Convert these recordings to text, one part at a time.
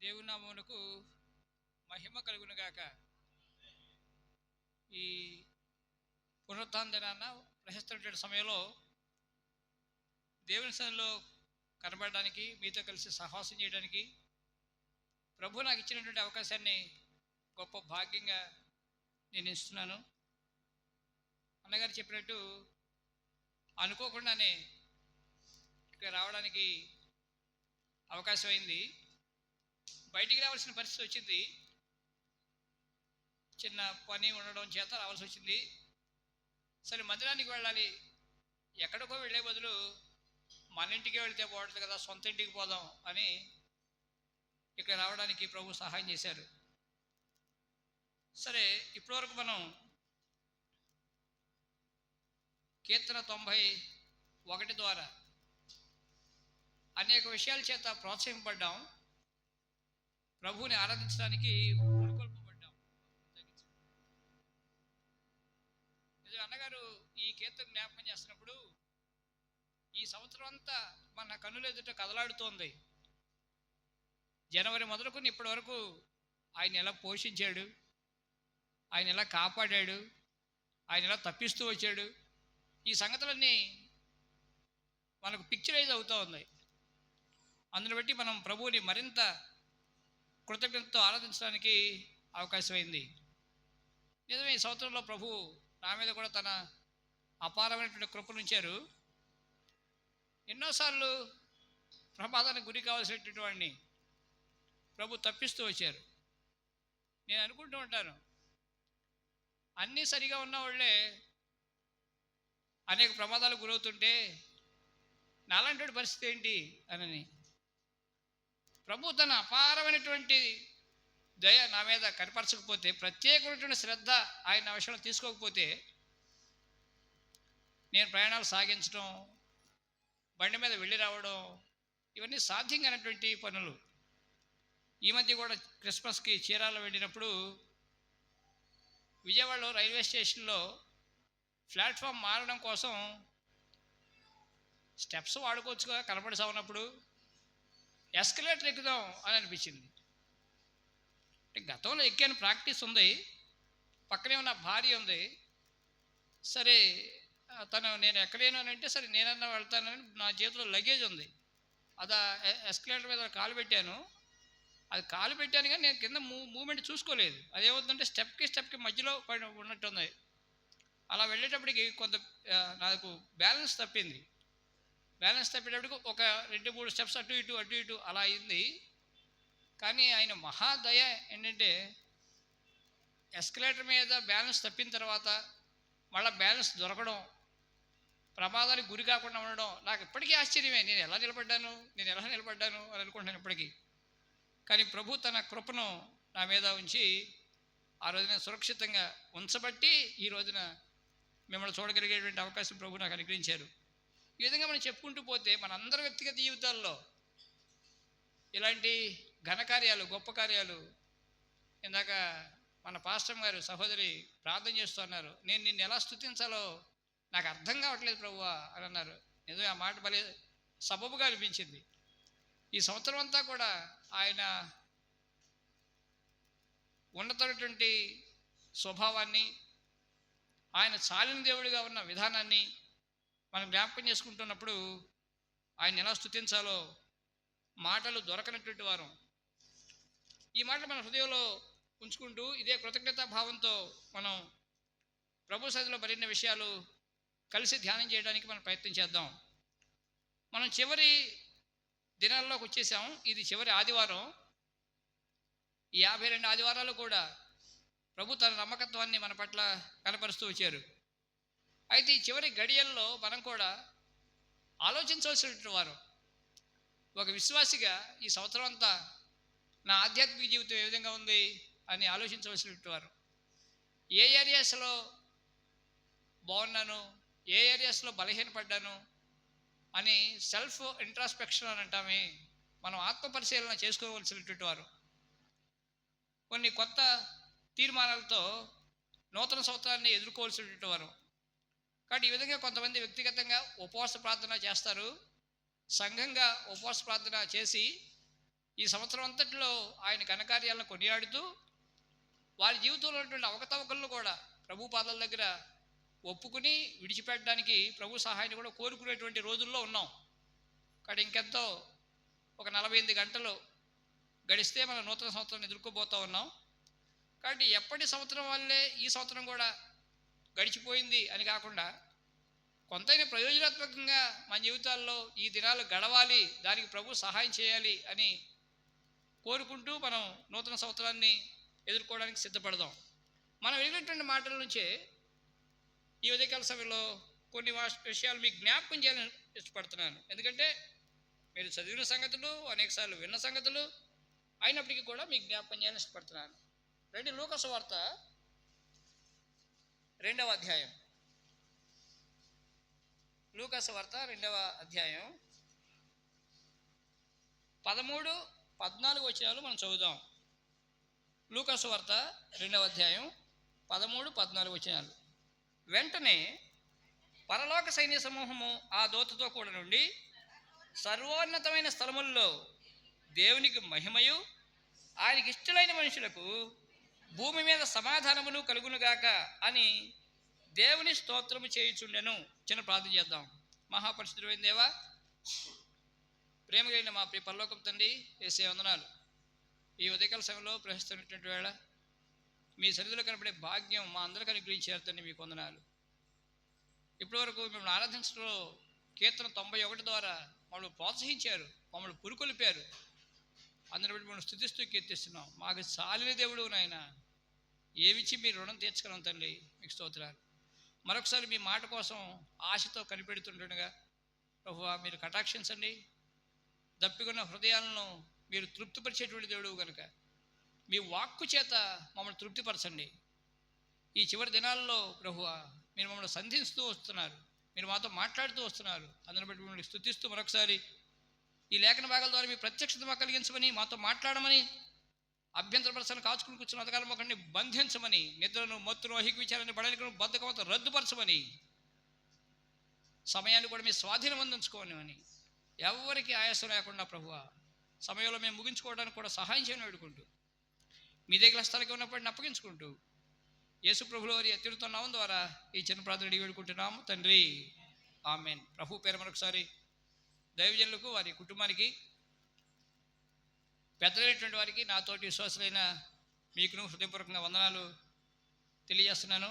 దేవుని నామమునకు మహిమ కలుగునుగాక. ఈ పునరుత్థాన దినాన ప్రశస్తమైన సమయంలో దేవుని సన్నిధిలో కనబడడానికి, మీతో కలిసి సహవాసం చేయడానికి ప్రభు నాకు ఇచ్చినటువంటి అవకాశాన్ని గొప్ప భాగ్యంగా నేను ఇస్తున్నాను. అన్నగారు చెప్పినట్టు అనుకోకుండానే ఇక్కడ రావడానికి అవకాశం అయింది. బయటికి రావాల్సిన పరిస్థితి వచ్చింది. చిన్న పని ఉండడం చేత రావాల్సి వచ్చింది. సరే, మందిరానికి వెళ్ళాలి, ఎక్కడికో వెళ్ళే బదులు మన ఇంటికి వెళితే బాగుంటుంది కదా, సొంత ఇంటికి పోదాం అని ఇక్కడ రావడానికి ప్రభు సహాయం చేశారు. సరే, ఇప్పటివరకు మనం కీర్తన 91 ద్వారా అనేక విషయాల చేత ప్రోత్సహింపబడ్డాం. ప్రభువుని ఆరాధించడానికి పురుకొల్పబడ్డాం. అన్నగారు ఈ కీర్తన జ్ఞాపకం చేస్తున్నప్పుడు ఈ సంవత్సరం అంతా మన కన్నుల ఎదుట కదలాడుతోంది. జనవరి మొదలుకొని ఇప్పటి వరకు ఆయన ఎలా పోషించాడు, ఆయన ఎలా కాపాడాడు, ఆయన ఎలా తప్పిస్తూ వచ్చాడు, ఈ సంగతులన్నీ మనకు పిక్చరైజ్ అవుతూ ఉన్నాయి. అందుని బట్టి మనం ప్రభువుని మరింత కృతజ్ఞతతో ఆరాధించడానికి అవకాశమైంది. నిజమే, ఈ సంవత్సరంలో ప్రభు నా మీద కూడా తన అపారమైనటువంటి కృపనుంచారు. ఎన్నోసార్లు ప్రమాదానికి గురి కావాల్సినటువంటి వాడిని ప్రభు తప్పిస్తూ వచ్చారు. నేను అనుకుంటూ ఉంటాను, అన్నీ సరిగా ఉన్న వాళ్ళే అనేక ప్రమాదాలకు గురవుతుంటే నాలాంటి పరిస్థితి ఏంటి అని ప్రభు తన అపారమైనటువంటి దయ నా మీద కనపరచకపోతే, ప్రత్యేకమైనటువంటి శ్రద్ధ ఆయన విషయంలో తీసుకోకపోతే నేను ప్రయాణాలు సాగించడం, బండి మీద వెళ్ళి రావడం ఇవన్నీ సాధ్యం కానటువంటి పనులు. ఈ మధ్య కూడా క్రిస్మస్కి చీరాల వెళ్ళినప్పుడు విజయవాడలో రైల్వే స్టేషన్లో ప్లాట్ఫామ్ మారడం కోసం స్టెప్స్ వాడుకోవచ్చుగా కనపడి సాగునప్పుడు ఎస్కలేటర్ ఎక్కుదాం అని అనిపించింది. అంటే గతంలో ఎక్కాను, ప్రాక్టీస్ ఉంది, పక్కనే ఉన్న భార్య ఉంది. సరే, నేను ఎక్కలేను అని అంటే సరే నేనన్నా వెళ్తానని నా చేతిలో లగేజ్ ఉంది. అది ఎస్కలేటర్ మీద కాలు పెట్టాను. అది కాలు పెట్టాను కానీ నేను కింద మూమెంట్ చూసుకోలేదు. అదేమవుతుందంటే స్టెప్కి మధ్యలో ఉన్నట్టుంది. అలా వెళ్ళేటప్పటికి కొంత నాకు బ్యాలెన్స్ తప్పింది. బ్యాలెన్స్ తప్పేటప్పటికి ఒక 2-3 స్టెప్స్ అటు ఇటు అలా అయింది. కానీ ఆయన మహాదయ ఏంటంటే ఎస్కలేటర్ మీద బ్యాలెన్స్ తప్పిన తర్వాత మళ్ళీ బ్యాలెన్స్ దొరకడం, ప్రమాదానికి గురి కాకుండా ఉండడం నాకు ఇప్పటికీ ఆశ్చర్యమే. నేను ఎలా నిలబడ్డాను అని అనుకుంటున్నాను ఇప్పటికీ. కానీ ప్రభు తన కృపను నా మీద ఉంచి ఆ రోజున సురక్షితంగా ఉంచబట్టి ఈ రోజున మిమ్మల్ని చూడగలిగేటువంటి అవకాశం ప్రభు నాకు అనుగ్రహించారు. ఈ విధంగా మనం చెప్పుకుంటూ పోతే మనందరి వ్యక్తిగత జీవితాల్లో ఇలాంటి ఘనకార్యాలు, గొప్ప కార్యాలు, ఇందాక మన పాస్టర్ గారు సహోదరి ప్రార్థన చేస్తున్నారు, నేను నిన్ను ఎలా స్తుతించాలో నాకు అర్థం కావట్లేదు ప్రభువా అని అన్నారు. నిజమే, ఆ మాట భలే సబబుగా అనిపించింది. ఈ సంవత్సరం అంతా కూడా ఆయన ఉన్నతమైనటువంటి స్వభావాన్ని, ఆయన చాలిన దేవుడిగా ఉన్న విధానాన్ని మనం జ్ఞాపకం చేసుకుంటున్నప్పుడు ఆయన ఎలా స్తుతించాలో మాటలు దొరకనటువంటి వారం. ఈ మాటలు మన హృదయంలో ఉంచుకుంటూ ఇదే కృతజ్ఞతా భావంతో మనం ప్రభు సన్నిధిలో మరిన్ని విషయాలు కలిసి ధ్యానం చేయడానికి మనం ప్రయత్నం చేద్దాం. మనం చివరి దినాల్లోకి వచ్చేసాం. ఇది చివరి ఆదివారం. ఈ 52 ఆదివారాలు కూడా ప్రభు తన నమ్మకత్వాన్ని మన పట్ల కనపరుస్తూ వచ్చారు. అయితే ఈ చివరి గడియల్లో మనం కూడా ఆలోచించవలసినటువంటి వారు. ఒక విశ్వాసిగా ఈ సంవత్సరం అంతా నా ఆధ్యాత్మిక జీవితం ఏ విధంగా ఉంది అని ఆలోచించవలసినటువంటి వారు. ఏ ఏరియాస్లో బాగున్నాను, ఏ ఏరియాస్లో బలహీనపడ్డాను అని సెల్ఫ్ ఇంట్రాస్పెక్షన్ అని అంటామే, మనం ఆత్మపరిశీలన చేసుకోవలసినటువంటి వారు. కొన్ని కొత్త తీర్మానాలతో నూతన సంవత్సరాన్ని ఎదుర్కోవాల్సినటువంటి వారు. కాబట్టి ఈ విధంగా కొంతమంది వ్యక్తిగతంగా ఉపవాస ప్రార్థన చేస్తారు, సంఘంగా ఉపవాస ప్రార్థన చేసి ఈ సంవత్సరం అంతటిలో ఆయన ఘనకార్యాలను కొనియాడుతూ వారి జీవితంలో ఉన్నటువంటి అవకతవకలను కూడా ప్రభు పాదాల దగ్గర ఒప్పుకుని విడిచిపెట్టడానికి ప్రభు సహాయాన్ని కూడా కోరుకునేటువంటి రోజుల్లో ఉన్నాం. కాబట్టి ఇంకెంతో ఒక 48 గంటలు గడిస్తే మనం నూతన సంవత్సరాన్ని ఎదుర్కోబోతూ ఉన్నాం. కాబట్టి ఎప్పటి సంవత్సరం వల్లే ఈ సంవత్సరం కూడా గడిచిపోయింది అని కాకుండా కొంతైనా ప్రయోజనాత్మకంగా మన జీవితాల్లో ఈ దినాలు గడవాలి, దానికి ప్రభు సహాయం చేయాలి అని కోరుకుంటూ మనం నూతన సంవత్సరాన్ని ఎదుర్కోవడానికి సిద్ధపడదాం. మనం వినేటువంటి మాటల నుంచే ఈ ఉదయకాల సమయంలో కొన్ని విషయాలు మీకు జ్ఞాపకం చేయాలని ఇష్టపడుతున్నాను. ఎందుకంటే మీరు చదివిన సంగతులు, అనేకసార్లు విన్న సంగతులు అయినప్పటికీ కూడా మీకు జ్ఞాపకం చేయాలని ఇష్టపడుతున్నాను. రండి, లూకా సువార్త 2వ అధ్యాయం. లూకా సువార్త 2వ అధ్యాయం 13, 14 వచనాలు మనం చదువుదాం. లూకా సువార్త 2వ అధ్యాయం 13, 14 వచనాలు. వెంటనే పరలోక సైన్య సమూహము ఆ దూతతో కూడా నుండి సర్వోన్నతమైన స్థలముల్లో దేవునికి మహిమయు, ఆయనకి ఇష్టలైన మనుషులకు భూమి మీద సమాధానమును కలుగునుగాక అని దేవుని స్తోత్రము చేయుచుండెను. చిన్న ప్రార్థన చేద్దాం. మహాపరిశుద్ధుడైన దేవా, ప్రేమ కలిగిన మా ప్రియ పరలోకపు తండ్రి, యేసయ్య వందనాలు. ఈ ఉదయకాల సమయంలో ప్రవేశిస్తున్నటువంటి వేళ మీ సన్నిధిలో కనపడే భాగ్యం మా అందరికీ అనుగ్రహించారు తండ్రి, మీకు వందనాలు. ఇప్పటి వరకు మిమ్మల్ని ఆరాధించడంలో కీర్తన 91 ద్వారా మమ్మల్ని ప్రోత్సహించారు, మమ్మల్ని పురుకొల్పారు. అందరి బట్టి మనం స్తుతిస్తూ కీర్తిస్తున్నాం. మాకు చాలిన దేవుడు నాయన, ఏమిచ్చి మీరు రుణం తీర్చగలం తండ్రి, మీకు స్తోత్రాలు. మరొకసారి మీ మాట కోసం ఆశతో కనిపెడుతుండగా ప్రభువా మీరు కటాక్షించండి. దప్పికొన్న హృదయాలను మీరు తృప్తిపరిచేటువంటి దేవుడు కనుక మీ వాక్కు చేత మమ్మల్ని తృప్తిపరచండి. ఈ చివరి దినాల్లో ప్రభువా మీరు మమ్మల్ని సంధిస్తూ వస్తున్నారు, మీరు మాతో మాట్లాడుతూ వస్తున్నారు. అందరిని బట్టి మిమ్మల్ని స్తుతిస్తూ మరొకసారి ఈ లేఖన భాగాల ద్వారా మీ ప్రత్యక్షత మాకు కలిగించమని, మాతో మాట్లాడమని, అభ్యంతరపరచని కాచుకుని కూర్చున్న అధికారం ఒకరిని బంధించమని, నిద్రను, మత్తును, అహిక విచారాన్ని, బడలికను, బద్ధకమతో రద్దుపరచమని, సమయాన్ని కూడా మీ స్వాధీనం అందించుకోమని, ఎవరికి ఆయాసం లేకుండా ప్రభువా సమయంలో మేము ముగించుకోవడానికి కూడా సహాయం చేయని వేడుకుంటూ మీ దగ్గర స్థలకి ఉన్నప్పటిని అప్పగించుకుంటూ యేసు ప్రభుల వారి అత్యున్నత నామం ద్వారా ఈ చిన్న ప్రార్థన అడిగి వేడుకుంటున్నాము తండ్రి, ఆమేన్. ప్రభు పేరు మరొకసారి దైవజనులకు, వారి కుటుంబానికి, పెద్దలైనటువంటి వారికి, నాతోటి విశ్వాసులైన మీకును హృదయపూర్వకంగా వందనాలు తెలియజేస్తున్నాను.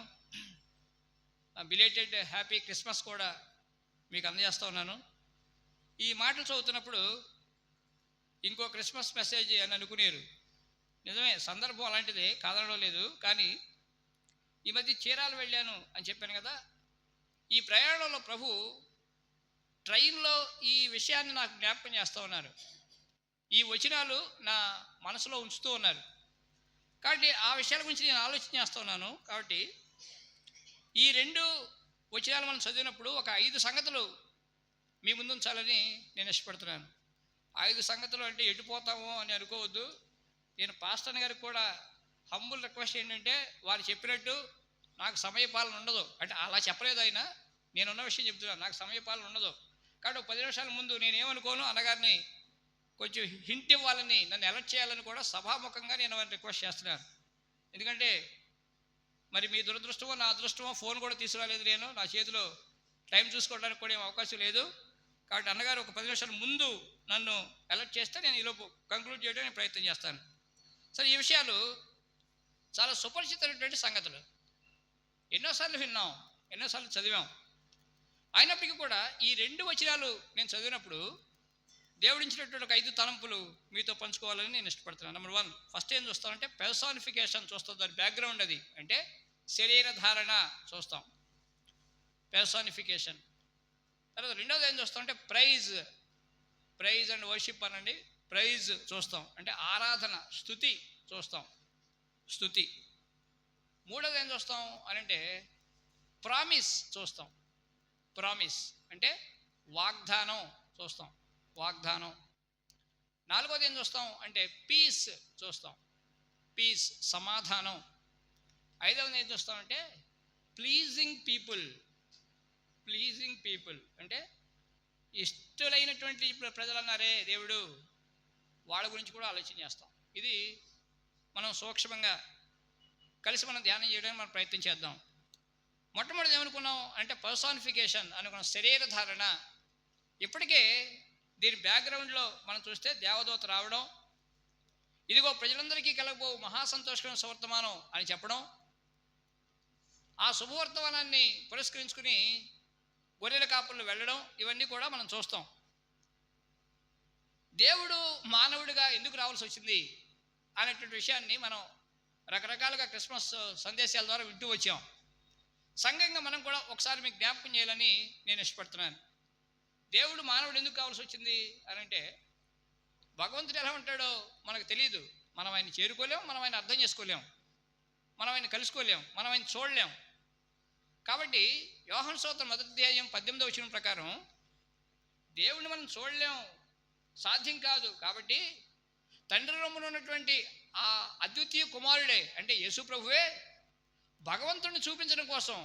బిలేటెడ్ హ్యాపీ క్రిస్మస్ కూడా మీకు అందజేస్తూ ఉన్నాను. ఈ మాటలు చదువుతున్నప్పుడు ఇంకో క్రిస్మస్ మెసేజ్ అని అనుకునేరు. నిజమే, సందర్భం అలాంటిదే, కాదనడం లేదు. కానీ ఈ మధ్య చీరాలు వెళ్ళాను అని చెప్పాను కదా, ఈ ప్రయాణంలో ప్రభు ట్రైన్లో ఈ విషయాన్ని నాకు జ్ఞాపకం చేస్తూ ఉన్నారు. ఈ వచనాలు నా మనసులో ఉంచుతూ ఉన్నారు. కాబట్టి ఆ విషయాల గురించి నేను ఆలోచన చేస్తూ ఉన్నాను. కాబట్టి ఈ 2 వచనాలు మనం చదివినప్పుడు ఒక 5 సంగతులు మీ ముందు ఉంచాలని నేను ఇష్టపడుతున్నాను. 5 సంగతులు అంటే ఎటుపోతామో అని అనుకోవద్దు. నేను పాస్టర్ గారికి కూడా హంబుల్ రిక్వెస్ట్ ఏంటంటే, వారు చెప్పినట్టు నాకు సమయపాలన ఉండదు అంటే, అలా చెప్పలేదు ఆయన, నేనున్న విషయం చెప్తున్నాను, నాకు సమయపాలన ఉండదు. కాబట్టి 10 నిమిషాల ముందు నేనేమనుకోను, అన్నగారిని కొంచెం హింట్ ఇవ్వాలని, నన్ను అలర్ట్ చేయాలని కూడా సభాముఖంగా నేను రిక్వెస్ట్ చేస్తున్నాను. ఎందుకంటే మరి మీ దురదృష్టమో నా అదృష్టమో ఫోన్ కూడా తీసుకురాలేదు నేను, నా చేతిలో టైం చూసుకోవడానికి కూడా ఏం అవకాశం లేదు. కాబట్టి అన్నగారు ఒక 10 నిమిషాల ముందు నన్ను అలర్ట్ చేస్తే నేను ఈలోపు కంక్లూడ్ చేయడానికి ప్రయత్నం చేస్తాను. సరే, ఈ విషయాలు చాలా సుపరిచితమైనటువంటి సంగతులు, ఎన్నోసార్లు విన్నాం, ఎన్నోసార్లు చదివాం. అయినప్పటికీ కూడా ఈ 2 వచనాలు నేను చదివినప్పుడు దేవుడించినటువంటి ఒక 5 తలంపులు మీతో పంచుకోవాలని నేను ఇష్టపడుతున్నాను. నెంబర్ 1, ఫస్ట్ ఏం చూస్తామంటే పెర్సానిఫికేషన్ చూస్తాం. దాని బ్యాక్గ్రౌండ్ అది అంటే శరీర ధారణ చూస్తాం, పెర్సానిఫికేషన్. తర్వాత రెండోది ఏం చూస్తాం అంటే ప్రైజ్ అండ్ వర్షిప్ అనండి, ప్రైజ్ చూస్తాం అంటే ఆరాధన, స్తుతి చూస్తాం, స్తుతి. మూడోది ఏం చూస్తాం అని అంటే ప్రామిస్ చూస్తాం, ప్రామిస్ అంటే వాగ్దానం చూస్తాం, వాగ్దానం. నాలుగోది ఏం చూస్తాం అంటే పీస్ చూస్తాం, పీస్ సమాధానం. ఐదవది ఏం చూస్తామంటే ప్లీజింగ్ పీపుల్, ప్లీజింగ్ పీపుల్ అంటే ఇష్టలైనటువంటి ప్రజలు అన్నారే దేవుడు, వాళ్ళ గురించి కూడా ఆలోచన చేస్తాం. ఇది మనం సూక్ష్మంగా కలిసి మనం ధ్యానం చేయడానికి మనం ప్రయత్నం చేద్దాం. మొట్టమొదటి ఏమనుకున్నాం అంటే పర్సానిఫికేషన్ అనుకున్నాం, శరీర ధారణ. ఇప్పటికే దీని బ్యాక్గ్రౌండ్లో మనం చూస్తే దేవదూత రావడం, ఇదిగో ప్రజలందరికీ కలగబో మహాసంతోషకరమైన సువర్తమానం అని చెప్పడం, ఆ శుభవర్తమానాన్ని పురస్కరించుకుని గొర్రెల కాపులు వెళ్ళడం, ఇవన్నీ కూడా మనం చూస్తాం. దేవుడు మానవుడిగా ఎందుకు రావాల్సి వచ్చింది అనేటువంటి విషయాన్ని మనం రకరకాలుగా క్రిస్మస్ సందేశాల ద్వారా వింటూ వచ్చాం. సంఘంగా మనం కూడా ఒకసారి మీకు జ్ఞాపకం చేయాలని నేను ఇష్టపడుతున్నాను. దేవుడు మానవుడు ఎందుకు కావాల్సి వచ్చింది అని అంటే, భగవంతుడు ఎలా ఉంటాడో మనకు తెలియదు. మనం ఆయన చేరుకోలేం, మనం ఆయన అర్థం చేసుకోలేం, మనం ఆయన కలుసుకోలేం, మనం ఆయన చూడలేం. కాబట్టి యోహాను సువార్త 1వ అధ్యాయం 18వ వచనం ప్రకారం దేవుడిని మనం చూడలేం, సాధ్యం కాదు. కాబట్టి తండ్రి రొమ్మున ఉన్నటువంటి ఆ అద్వితీయ కుమారుడే అంటే యేసు ప్రభువే భగవంతుడిని చూపించడం కోసం,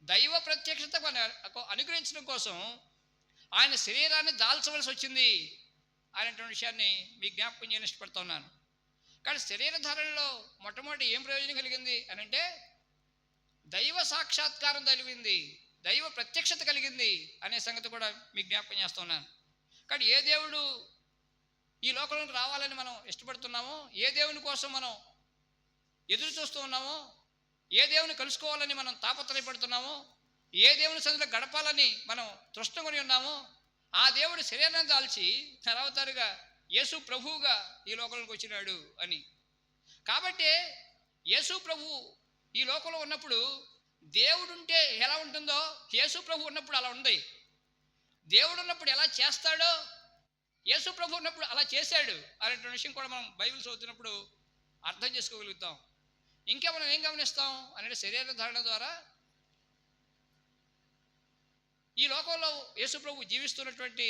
దైవ ప్రత్యక్షత అనుగ్రహించడం కోసం ఆయన శరీరాన్ని దాల్చవలసి వచ్చింది అనేటువంటి విషయాన్ని మీకు జ్ఞాపకం చేయని ఇష్టపడుతున్నాను. కానీ శరీర ధారణలో మొట్టమొదటి ఏం ప్రయోజనం కలిగింది అని అంటే, దైవ సాక్షాత్కారం కలిగింది, దైవ ప్రత్యక్షత కలిగింది అనే సంగతి కూడా మీకు జ్ఞాపకం చేస్తున్నాను. కానీ ఏ దేవుడు ఈ లోకంలోకి రావాలని మనం ఇష్టపడుతున్నామో, ఏ దేవుని కోసం మనం ఎదురు చూస్తూ ఉన్నామో, ఏ దేవుని కలుసుకోవాలని మనం తాపత్రయపడుతున్నామో, ఏ దేవుని సన్నిధిలో గడపాలని మనం తృష్ణకొని ఉన్నామో, ఆ దేవుడు శరీరాన్ని దాల్చి నరవతారుగా యేసు ప్రభువుగా ఈ లోకంలోకి వచ్చినాడు అని. కాబట్టి యేసు ప్రభు ఈ లోకంలో ఉన్నప్పుడు దేవుడు ఉంటే ఎలా ఉంటుందో యేసు ప్రభు ఉన్నప్పుడు అలా ఉంది. దేవుడు ఉన్నప్పుడు ఎలా చేస్తాడో యేసు ప్రభు ఉన్నప్పుడు అలా చేశాడు అనేటువంటి విషయం కూడా మనం బైబిల్ చదువుతున్నప్పుడు అర్థం చేసుకోగలుగుతాం. ఇంకా మనం ఏం గమనిస్తాం అంటే, శరీర ధారణ ద్వారా ఈ లోకంలో యేసు ప్రభు జీవిస్తున్నటువంటి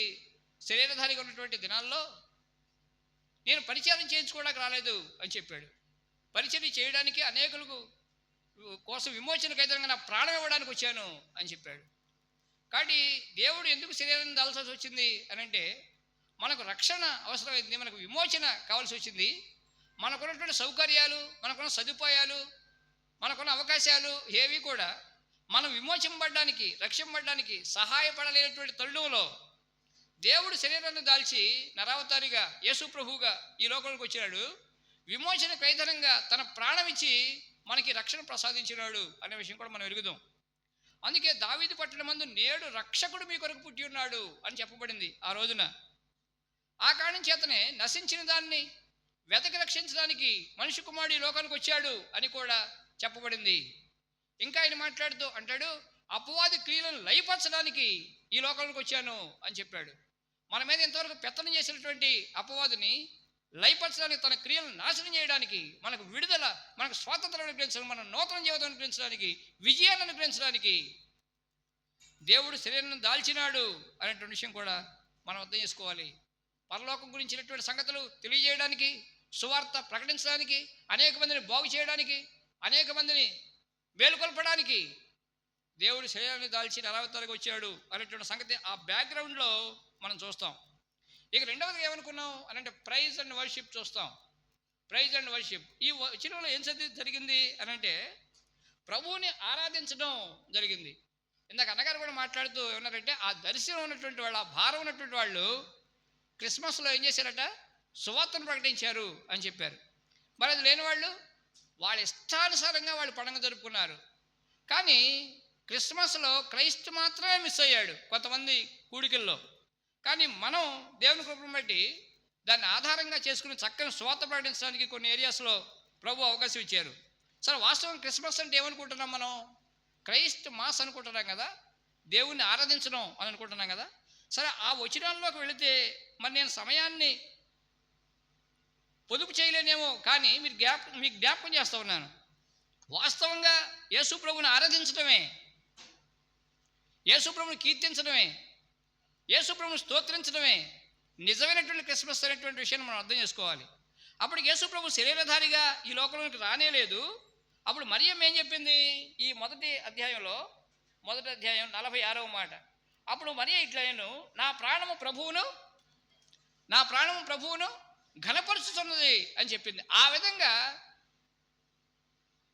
శరీరధారిగా ఉన్నటువంటి దినాల్లో నేను పరిచయం చేయించుకోవడానికి రాలేదు అని చెప్పాడు. పరిచయం చేయడానికి, అనేకులకు కోసం విమోచనకు ఎదురుగా నా ప్రాణం ఇవ్వడానికి వచ్చాను అని చెప్పాడు. కాబట్టి దేవుడు ఎందుకు శరీరాన్ని దాల్చాల్సి వచ్చింది అని అంటే, మనకు రక్షణ అవసరమైంది, మనకు విమోచన కావాల్సి వచ్చింది. మనకున్నటువంటి సౌకర్యాలు, మనకున్న సదుపాయాలు, మనకున్న అవకాశాలు ఏవి కూడా మనం విమోచింపబడడానికి, రక్షింపబడడానికి సహాయపడలేనటువంటి తరుణంలో దేవుడు శరీరాన్ని దాల్చి నరావతారిగా యేసు ప్రభువుగా ఈ లోకంలోకి వచ్చినాడు. విమోచన కైతనంగా తన ప్రాణం ఇచ్చి మనకి రక్షణ ప్రసాదించినాడు అనే విషయం కూడా మనం ఎరుగుదాం. అందుకే దావీదు పట్టణమందు నేడు రక్షకుడు మీ కొరకు పుట్టి ఉన్నాడు అని చెప్పబడింది ఆ రోజున. ఆ కారణం చేతనే నశించిన దాన్ని వెతకి రక్షించడానికి మనిషి కుమారుడు ఈ లోకానికి వచ్చాడు అని కూడా చెప్పబడింది. ఇంకా ఆయన మాట్లాడుతూ అంటాడు, అపవాది క్రియలను లయపరచడానికి ఈ లోకానికి వచ్చాను అని చెప్పాడు. మన మీద ఇంతవరకు పెత్తనం చేసినటువంటి అపవాదిని లయపరచడానికి, తన క్రియలను నాశనం చేయడానికి, మనకు విడుదల, మనకు స్వాతంత్రం అనుగ్రహించడానికి, మన నూతన జీవితం అనుగ్రహించడానికి, విజయాన్ని అనుగ్రహించడానికి దేవుడు శరీరాన్ని దాల్చినాడు అనేటువంటి విషయం కూడా మనం అర్థం చేసుకోవాలి. పరలోకం గురించినటువంటి సంగతులు తెలియజేయడానికి, సువార్త ప్రకటించడానికి, అనేక మందిని బాగు చేయడానికి, అనేక మందిని మేలుకొల్పడానికి దేవుడు శరీరాన్ని దాల్చి నరావతారికి వచ్చాడు అనేటువంటి సంగతి ఆ బ్యాక్గ్రౌండ్లో మనం చూస్తాం. ఇక రెండవది ఏమనుకున్నాం అని అంటే, ప్రైజ్ అండ్ వర్షిప్ చూస్తాం. ప్రైజ్ అండ్ వర్షిప్ ఈ వచనంలో ఏం జరిగింది అని అంటే, ప్రభువుని ఆరాధించడం జరిగింది. ఇందాక అన్నగారు కూడా మాట్లాడుతూ ఏమన్నారంటే, ఆ దర్శనం ఉన్నటువంటి వాళ్ళు, ఆ భారం ఉన్నటువంటి వాళ్ళు క్రిస్మస్లో ఏం చేశారట, సువార్తను ప్రకటించారు అని చెప్పారు. మరి అది లేని వాళ్ళు వాళ్ళ ఇష్టానుసారంగా వాళ్ళు పండుగ జరుపుకున్నారు. కానీ క్రిస్మస్లో క్రైస్తు మాత్రమే మిస్ అయ్యాడు కొంతమంది కూడికల్లో. కానీ మనం దేవుని కృపను బట్టి దాన్ని ఆధారంగా చేసుకుని చక్కని సువార్త ప్రకటించడానికి కొన్ని ఏరియాస్లో ప్రభు అవకాశం ఇచ్చారు. సరే, వాస్తవం క్రిస్మస్ అంటే ఏమనుకుంటున్నాం మనం? క్రైస్ట్ మాస్ అనుకుంటున్నాం కదా, దేవుణ్ణి ఆరాధించడం అని అనుకుంటున్నాం కదా. సరే, ఆ వచనాల్లోకి వెళితే మరి నేను సమయాన్ని పొదుపు చేయలేనేమో, కానీ మీకు జ్ఞాపకం చేస్తూ ఉన్నాను. వాస్తవంగా యేసు ప్రభువుని ఆరాధించడమే, యేసు ప్రభువుని కీర్తించడమే, యేసు ప్రభువుని స్తోత్రించడమే నిజమైనటువంటి క్రిస్మస్ అనేటువంటి విషయాన్ని మనం అర్థం చేసుకోవాలి. అప్పుడు యేసు ప్రభు శరీరధారిగా ఈ లోకంలోకి రానేలేదు. అప్పుడు మరియమ్మ ఏం చెప్పింది? ఈ మొదటి అధ్యాయం 46వ మాట. అప్పుడు మరియ ఇట్లా, నా ప్రాణము ప్రభువును ఘనపరుచుతున్నది అని చెప్పింది. ఆ విధంగా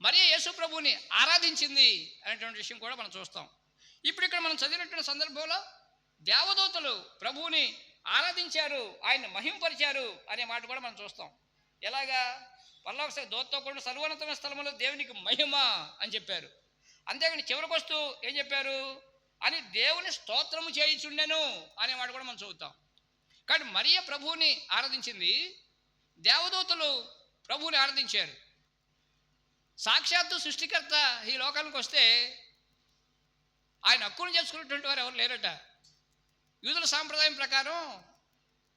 మరియ యేసు ప్రభువుని ఆరాధించింది అనేటువంటి విషయం కూడా మనం చూస్తాం. ఇప్పుడు ఇక్కడ మనం చదివినటువంటి సందర్భంలో దేవదూతలు ప్రభువుని ఆరాధించారు, ఆయన మహింపరిచారు అనే మాట కూడా మనం చూస్తాం. ఎలాగా? పరలోక దూతతో కూడా సర్వోన్నతమైన స్థలంలో దేవునికి మహిమ అని చెప్పారు. అంతేగాని చివరికి వస్తూ ఏం చెప్పారు? అని దేవుని స్తోత్రము చేయుచుండెను అనే మాట కూడా మనం చదువుతాం. కానీ మరియ ప్రభువుని ఆరాధించింది, దేవదూతలు ప్రభువుని ఆరాధించారు. సాక్షాత్తు సృష్టికర్త ఈ లోకానికి వస్తే ఆయన హక్కును చేసుకున్నటువంటి వారు ఎవరు లేరట. యూదుల సాంప్రదాయం ప్రకారం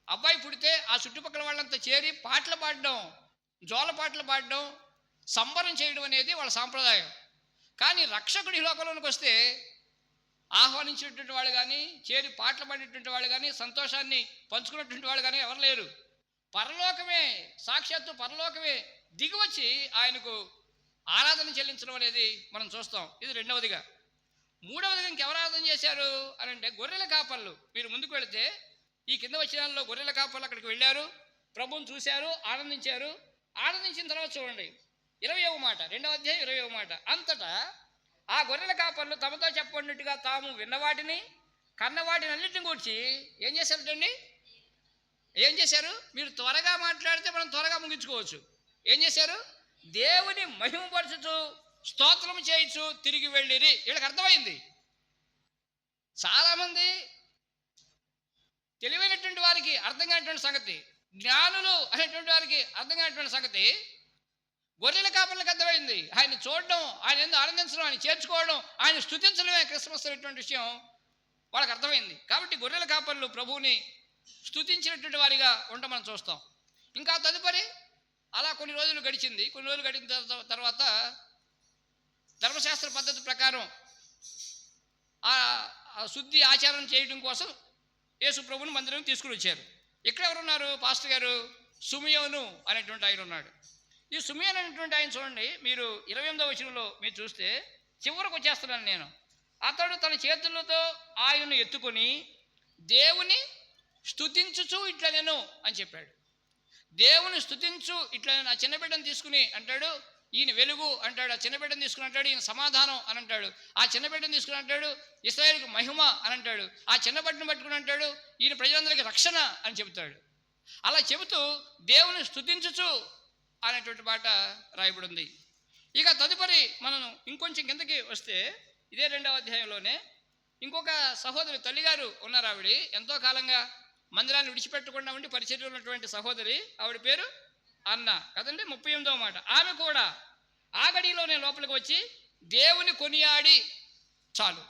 అబ్బాయి పుడితే ఆ చుట్టుపక్కల వాళ్ళంతా చేరి పాటలు పాడడం, జోల పాటలు పాడడం, సంబరం చేయడం అనేది వాళ్ళ సాంప్రదాయం. కానీ రక్షకుడి లోకంలోనికి వస్తే ఆహ్వానించినటువంటి వాళ్ళు కానీ, చేరి పాటలు పాడినటువంటి వాళ్ళు కానీ, సంతోషాన్ని పంచుకున్నటువంటి వాళ్ళు కానీ ఎవరు లేరు. పరలోకమే, సాక్షాత్తు పరలోకమే దిగివచ్చి ఆయనకు ఆరాధన చెల్లించడం అనేది మనం చూస్తాం. ఇది రెండవదిగా. మూడవదిగా ఇంకెవరు ఆరాధన చేశారు అని అంటే గొర్రెల కాపర్లు. మీరు ముందుకు వెళితే ఈ కింద వచ్చినాల్లో గొర్రెల కాపర్లు అక్కడికి వెళ్ళారు, ప్రభువుని చూశారు, ఆనందించారు. ఆనందించిన తర్వాత చూడండి 20వ మాట, 2వ అధ్యాయం 20వ మాట. అంతటా ఆ గొర్రెల కాపర్లు తమతో చెప్పినట్టుగా తాము విన్నవాటిని కన్నవాటిని అన్నింటిని కూర్చి ఏం చేశారటండి? ఏం చేశారు? మీరు త్వరగా మాట్లాడితే మనం త్వరగా ముగించుకోవచ్చు. ఏం చేశారు? దేవుని మహిమపరచుచు స్తోత్రం చేయొచ్చు తిరిగి వెళ్ళిరి. వీళ్ళకి అర్థమైంది. చాలామంది తెలివైనటువంటి వారికి అర్థం కానటువంటి సంగతి, జ్ఞానులు అనేటువంటి వారికి అర్థం కానటువంటి సంగతి గొర్రెల కాపర్లకు అర్థమైంది. ఆయన చూడడం, ఆయన ఎందుకు ఆనందించడం, ఆయన చేర్చుకోవడం, ఆయన స్తుతించడమే క్రిస్మస్ అనేటువంటి విషయం వాళ్ళకి అర్థమైంది. కాబట్టి గొర్రెల కాపర్లు ప్రభువుని స్తుతించినటువంటి వారిగా ఉంట మనం చూస్తాం. ఇంకా తదుపరి అలా కొన్ని రోజులు గడిచింది. కొన్ని రోజులు గడిచిన తర్వాత ధర్మశాస్త్ర పద్ధతి ప్రకారం ఆ శుద్ధి ఆచారం చేయడం కోసం యేసు ప్రభువుని మందిరం తీసుకుని వచ్చారు. ఇక్కడ ఎవరున్నారు? పాస్టర్ గారు సుమియోను అనేటువంటి ఆయన ఉన్నాడు. ఈ సుమియోను అనేటువంటి ఆయన చూడండి, మీరు 28వ వచనంలో మీరు చూస్తే చివరకు వచ్చేస్తున్నాను నేను. అతడు తన చేతులతో ఆయనను ఎత్తుకొని దేవుని స్తుతించుచు ఇట్లా నేను అని చెప్పాడు. దేవుని స్తుతించు ఇట్లా నేను. ఆ చిన్నబిడ్డను తీసుకుని అంటాడు ఈయన వెలుగు అంటాడు, ఆ చిన్నబిడ్డను తీసుకుని అంటాడు ఈయన సమాధానం అని అంటాడు, ఆ చిన్నబిడ్డను తీసుకుని అంటాడు ఇశ్రాయేలుకు మహిమ అని అంటాడు, ఆ చిన్నబిడ్డను పట్టుకుని అంటాడు ఈయన ప్రజలందరికీ రక్షణ అని చెబుతాడు. అలా చెబుతూ దేవుని స్తుతించుచు అనేటువంటి మాట రాయబడి ఉంది. ఇక తదుపరి మనం ఇంకొంచెం కిందకి వస్తే ఇదే 2వ అధ్యాయంలోనే ఇంకొక సహోదరి తల్లిగారు ఉన్నారు. ఆవిడ ఎంతో కాలంగా మందిరాన్ని విడిచిపెట్టకుండా ఉండి పరిచర్యలో ఉన్నటువంటి సహోదరి. ఆవిడ పేరు అన్న కదండి. 38వ మాట. ఆమె కూడా ఆ గడిలోనే లోపలికి వచ్చి దేవుని కొనియాడి చాలు.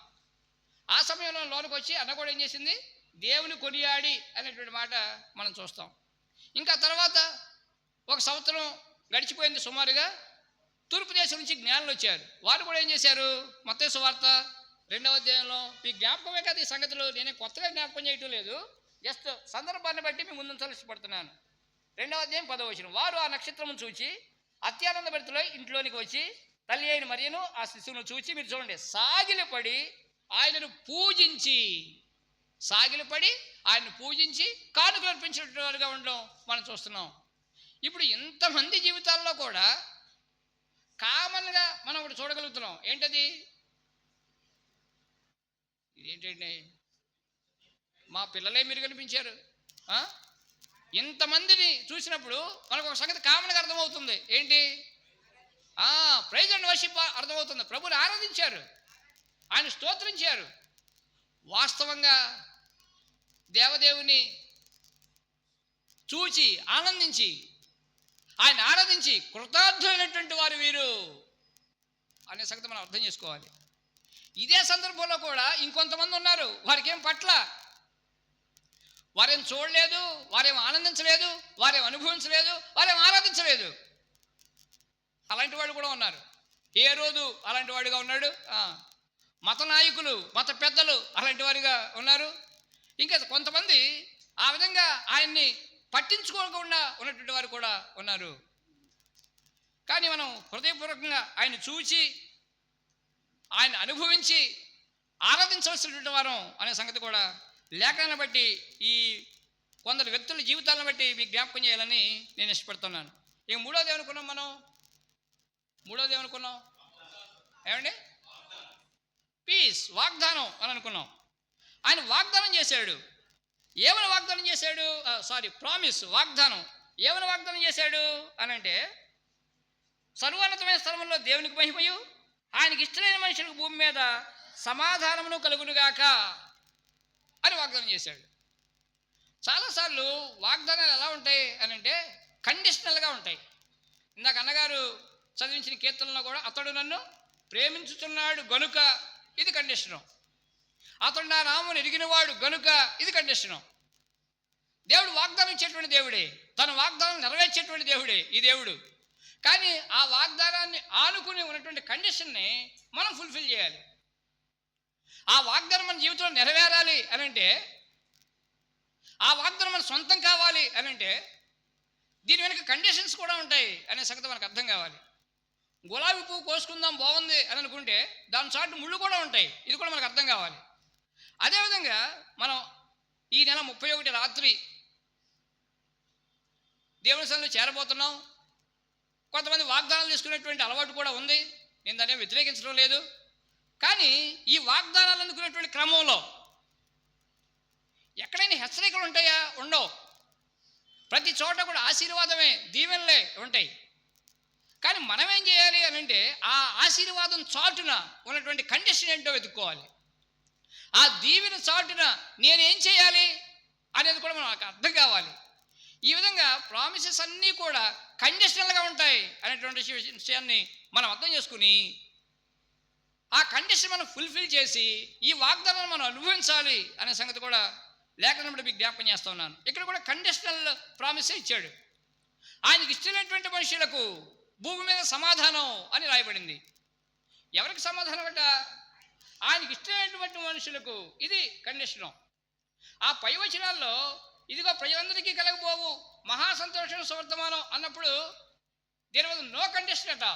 ఆ సమయంలో లోపలికి వచ్చి అన్న కూడా ఏం చేసింది? దేవుని కొనియాడి అనేటువంటి మాట మనం చూస్తాం. ఇంకా తర్వాత 1 సంవత్సరం గడిచిపోయింది సుమారుగా. తూర్పు దేశం నుంచి జ్ఞానులు వచ్చారు. వారు కూడా ఏం చేశారు? మత్తయి సువార్త 2వ అధ్యాయంలో మీ జ్ఞాపకమే కదా ఈ సంగతులు, నేనే కొత్తగా జ్ఞాపకం చేయటం లేదు, జస్ట్ సందర్భాన్ని బట్టి మీ ముందు ఇష్టపడుతున్నాను. 2వ అధ్యాయం 10వ వచనం. వారు ఆ నక్షత్రము చూచి అత్యానంద భరితులై ఇంట్లోనికి వచ్చి తల్లి అయిన మరియను ఆ శిశువును చూచి, మీరు చూడండి, సాగిలపడి ఆయనను పూజించి, సాగిలపడి ఆయనను పూజించి కానుకలు అర్పించినటువంటి వారుగా ఉండడం మనం చూస్తున్నాం. ఇప్పుడు ఇంతమంది జీవితాల్లో కూడా కామన్గా మనం ఒకటి చూడగలుగుతున్నాం. ఏంటది? ఇదేంటండి, మా పిల్లలే మీరు కనిపించారు. ఇంతమందిని చూసినప్పుడు మనకు ఒక సంగతి కామన్గా అర్థమవుతుంది. ఏంటి? ప్రైజ్ అండ్ వర్షిప్ అర్థమవుతుంది. ప్రభుని ఆరాధించారు, ఆయన స్తోత్రించారు. వాస్తవంగా దేవదేవుని చూచి ఆనందించి ఆయన ఆరాధించి కృతార్థులైనటువంటి వారు వీరు అనే సంగతి మనం అర్థం చేసుకోవాలి. ఇదే సందర్భంలో కూడా ఇంకొంతమంది ఉన్నారు, వారికి ఏం పట్ల వారేం చూడలేదు, వారేం ఆనందించలేదు, వారేం అనుభవించలేదు, వారేం ఆరాధించలేదు. అలాంటి వాళ్ళు కూడా ఉన్నారు. ఏ రోజు అలాంటి వాడిగా ఉన్నాడు. మత నాయకులు, మత పెద్దలు అలాంటి వారిగా ఉన్నారు. ఇంకా కొంతమంది ఆ విధంగా ఆయన్ని పట్టించుకోకుండా ఉన్నటువంటి వారు కూడా ఉన్నారు. కానీ మనం హృదయపూర్వకంగా ఆయన చూచి ఆయన అనుభవించి ఆరాధించవలసినటువంటి వారం అనే సంగతి కూడా లేఖనాన్ని బట్టి ఈ కొందరు వ్యక్తుల జీవితాలను బట్టి మీకు జ్ఞాపకం చేయాలని నేను ఇష్టపడుతున్నాను. ఇక మూడోది ఏమనుకున్నాం మనం? మూడోది ఏమనుకున్నాం? ఏమండి? పీస్, వాగ్దానం అని అనుకున్నాం. ఆయన వాగ్దానం చేశాడు. ఏమని వాగ్దానం చేశాడు? ప్రామిస్, వాగ్దానం. ఏమని వాగ్దానం చేశాడు అని అంటే, సర్వోన్నతమైన స్థలంలో దేవునికి మహిమయు, ఆయనకి ఇష్టమైన మనుషులకు భూమి మీద సమాధానమును కలుగునుగాక అని వాగ్దానం చేశాడు. చాలాసార్లు వాగ్దానాలు ఎలా ఉంటాయి అని అంటే కండిషనల్గా ఉంటాయి. ఇందాక అన్నగారు చదివించిన కీర్తనలో కూడా అతడు నన్ను ప్రేమించుతున్నాడు గనుక ఇది కండిషను, అతడు నా నామమును ఎరిగినవాడు గనుక ఇది కండిషను. దేవుడు వాగ్దానం ఇచ్చేటువంటి దేవుడే, తన వాగ్దానం నెరవేర్చేటువంటి దేవుడే ఈ దేవుడు. కానీ ఆ వాగ్దానాన్ని ఆనుకుని ఉన్నటువంటి కండిషన్ని మనం ఫుల్ఫిల్ చేయాలి. ఆ వాగ్దానం మన జీవితంలో నెరవేరాలి అని అంటే, ఆ వాగ్దానం మన సొంతం కావాలి అని అంటే దీని వెనుక కండిషన్స్ కూడా ఉంటాయి అనే సంగతి మనకు అర్థం కావాలి. గులాబీ పువ్వు కోసుకుందాం బాగుంది అని అనుకుంటే దాని చాటు ముళ్ళు కూడా ఉంటాయి, ఇది కూడా మనకు అర్థం కావాలి. అదేవిధంగా మనం ఈ నెల 31 రాత్రి దేవుని సన్నిధిలో చేరబోతున్నాం. కొంతమంది వాగ్దానాలు తీసుకునేటువంటి అలవాటు కూడా ఉంది, నేను దాన్ని వ్యతిరేకించడం లేదు. కానీ ఈ వాగ్దానాలు అందుకునేటువంటి క్రమంలో ఎక్కడైనా హెచ్చరికలు ఉంటాయా? ఉండవు. ప్రతి చోట కూడా ఆశీర్వాదమే, దీవెనలే ఉంటాయి. కానీ మనం ఏం చేయాలి అని అంటే ఆ ఆశీర్వాదం చాటున ఉన్నటువంటి కండిషన్ ఏంటో వెతుక్కోవాలి. ఆ దీవెన చాటున నేనేం చేయాలి అనేది కూడా మనకు అర్థం కావాలి. ఈ విధంగా ప్రామిసెస్ అన్నీ కూడా కండిషనల్గా ఉంటాయి అనేటువంటి విషయాన్ని మనం అర్థం చేసుకుని ఆ కండిషన్ మనం ఫుల్ఫిల్ చేసి ఈ వాగ్దానాన్ని మనం అనుభవించాలి అనే సంగతి కూడా లేఖనం మీకు జ్ఞాపకం చేస్తూ ఉన్నాను. ఇక్కడ కూడా కండిషనల్ ప్రామిసే ఇచ్చాడు. ఆయనకి ఇష్టమైనటువంటి మనుషులకు భూమి మీద సమాధానం అని రాయబడింది. ఎవరికి సమాధానం అంట? ఆయనకి ఇష్టమైనటువంటి మనుషులకు. ఇది కండిషను. ఆ పై వచనాల్లో ఇదిగో ప్రజలందరికీ కలగబోవు మహాసంతోషం సువర్తమానం అన్నప్పుడు దేని మీద నో కండిషన్ అట.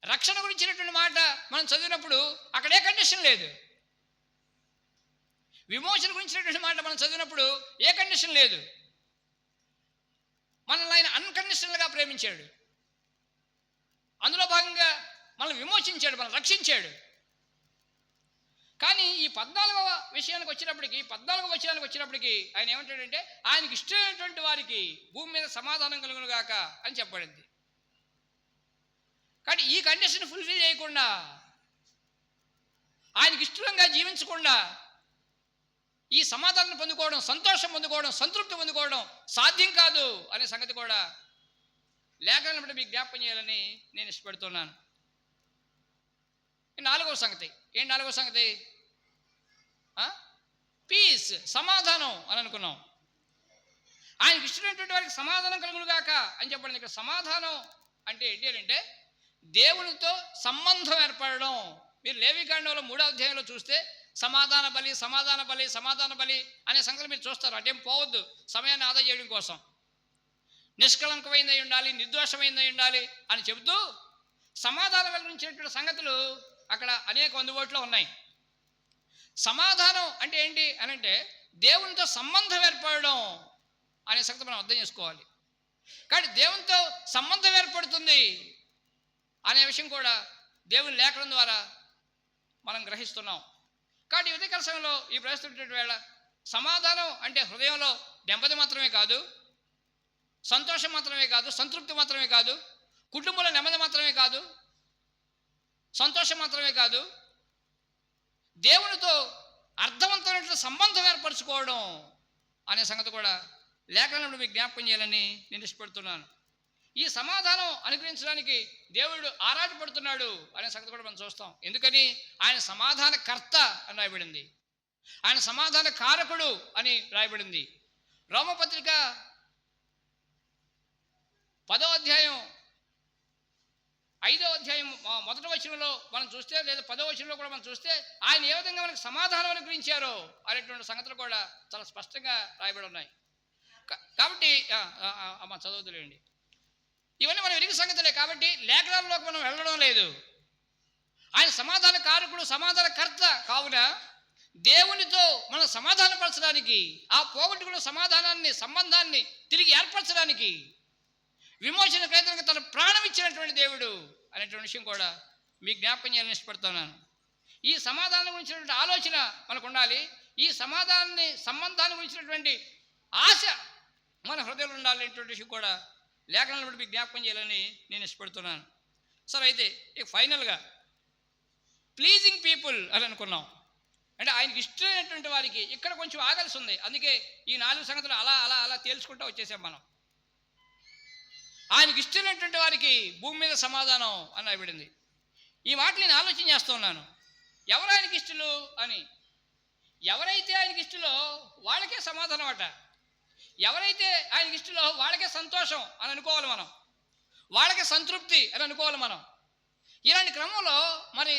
రక్షణ గురించినటువంటి మాట మనం చదివినప్పుడు అక్కడ ఏ కండిషన్ లేదు. విమోచన గురించినటువంటి మాట మనం చదివినప్పుడు ఏ కండిషన్ లేదు. మనల్ని ఆయన అన్కండిషనల్గా ప్రేమించాడు, అందులో భాగంగా మనల్ని విమోచించాడు, మనల్ని రక్షించాడు. కానీ ఈ 14వ విషయానికి వచ్చినప్పటికీ, 14వ వచనానికి వచ్చినప్పటికీ ఆయన ఏమంటాడంటే ఆయనకి ఇష్టమైనటువంటి వారికి భూమి మీద సమాధానం కలుగునుగాక అని చెప్పబడింది. కానీ ఈ కండిషన్ ఫుల్ఫిల్ చేయకుండా, ఆయనకి ఇష్టంగా జీవించకుండా ఈ సమాధానం పొందుకోవడం, సంతోషం పొందుకోవడం, సంతృప్తి పొందుకోవడం సాధ్యం కాదు అనే సంగతి కూడా లేఖనాలను బట్టి మీకు జ్ఞాపకం చేయాలని నేను ఇష్టపడుతున్నాను. 4వ సంగతి ఏంటి? 4వ సంగతి పీస్, సమాధానం అని అనుకున్నాం. ఆయనకి ఇష్టమైనటువంటి వారికి సమాధానం కలుగునుగాక అని చెప్పండి. ఇక్కడ సమాధానం అంటే ఏంటి అంటే దేవునితో సంబంధం ఏర్పడడం. మీరు లేవికాండంలో 3వ అధ్యాయంలో చూస్తే సమాధాన బలి, సమాధాన బలి, సమాధాన బలి అనే సంగతులు మీరు చూస్తారు. అటేం పోవద్దు, సమయాన్ని ఆదా చేయడం కోసం. నిష్కళంకమైందై ఉండాలి, నిర్దోషమైందై ఉండాలి అని చెబుతూ సమాధానం వెలిగించినటువంటి సంగతులు అక్కడ అనేక అందుబాటులో ఉన్నాయి. సమాధానం అంటే ఏంటి అని అంటే దేవునితో సంబంధం ఏర్పడడం అనే సంగతి మనం అర్థం చేసుకోవాలి. కానీ దేవునితో సంబంధం ఏర్పడుతుంది అనే విషయం కూడా దేవుని లేఖనం ద్వారా మనం గ్రహిస్తున్నాం. కాబట్టి ఈ ఉదయకాల సమయంలో ఈ ప్రస్తుత వేళ సమాధానం అంటే హృదయంలో నెమ్మది మాత్రమే కాదు, సంతోషం మాత్రమే కాదు, సంతృప్తి మాత్రమే కాదు, కుటుంబంలో నెమ్మది మాత్రమే కాదు, సంతోషం మాత్రమే కాదు, దేవునితో అర్థవంతమైన సంబంధం ఏర్పరచుకోవడం అనే సంగతి కూడా లేఖనంలో మీకు జ్ఞాపకం చేయాలని నేను ఇష్టపడుతున్నాను. ఈ సమాధానం అనుగ్రహించడానికి దేవుడు ఆరాటపడుతున్నాడు అనే సంగతి కూడా మనం చూస్తాం. ఎందుకని? ఆయన సమాధాన కర్త అని రాయబడింది, ఆయన సమాధాన కారకుడు అని రాయబడింది. రోమపత్రిక 10వ అధ్యాయం 5వ అధ్యాయం 1వ వచనంలో మనం చూస్తే, లేదా 10వ వచనంలో కూడా మనం చూస్తే ఆయన ఏ విధంగా మనకు సమాధానం అనుగ్రహించారో అనేటువంటి సంగతులు కూడా చాలా స్పష్టంగా రాయబడి ఉన్నాయి. కాబట్టి చదవదులేండి, ఇవన్నీ మనం ఎరిగిన సంగతులే. కాబట్టి లేఖనాల్లోకి మనం వెళ్ళడం లేదు. ఆయన సమాధాన కారకుడు, సమాధాన కర్త కావున దేవునితో మనం సమాధానపరచడానికి, ఆ పోగొట్టుకున్న సమాధానాన్ని, సంబంధాన్ని తిరిగి ఏర్పరచడానికి విమోచన క్రైతవునికి తన ప్రాణం ఇచ్చినటువంటి దేవుడు అనేటువంటి విషయం కూడా మీకు జ్ఞాపకం చేయాలని ఇష్టపడుతున్నాను. ఈ సమాధానం గురించినటువంటి ఆలోచన మనకు ఉండాలి. ఈ సంబంధాన్ని గురించినటువంటి ఆశ మన హృదయంలో ఉండాలనేటువంటి విషయం కూడా లేఖనాలను బట్టి మీకు జ్ఞాపకం చేయాలని నేను ఇష్టపడుతున్నాను. సరే, అయితే ఇక ఫైనల్గా ప్లీజింగ్ పీపుల్ అని అనుకున్నాం. అంటే ఆయనకి ఇష్టమైనటువంటి వారికి ఇక్కడ కొంచెం ఆగాల్సి ఉంది. అందుకే ఈ 4 సంగతులు అలా అలా అలా తేల్చుకుంటూ వచ్చేసాం మనం. ఆయనకి ఇష్టమైనటువంటి వారికి భూమి మీద సమాధానం అని రాయబడింది. ఈ మాట నేను ఆలోచన చేస్తూ ఉన్నాను, ఎవరు ఆయనకి ఇష్టలు అని. ఎవరైతే ఆయనకి ఇష్టలో వాళ్ళకే సమాధానం అట. ఎవరైతే ఆయనకి ఇష్టలో వాళ్ళకే సంతోషం అని అనుకోవాలి మనం, వాళ్ళకే సంతృప్తి అని అనుకోవాలి మనం. ఇలాంటి క్రమంలో మరి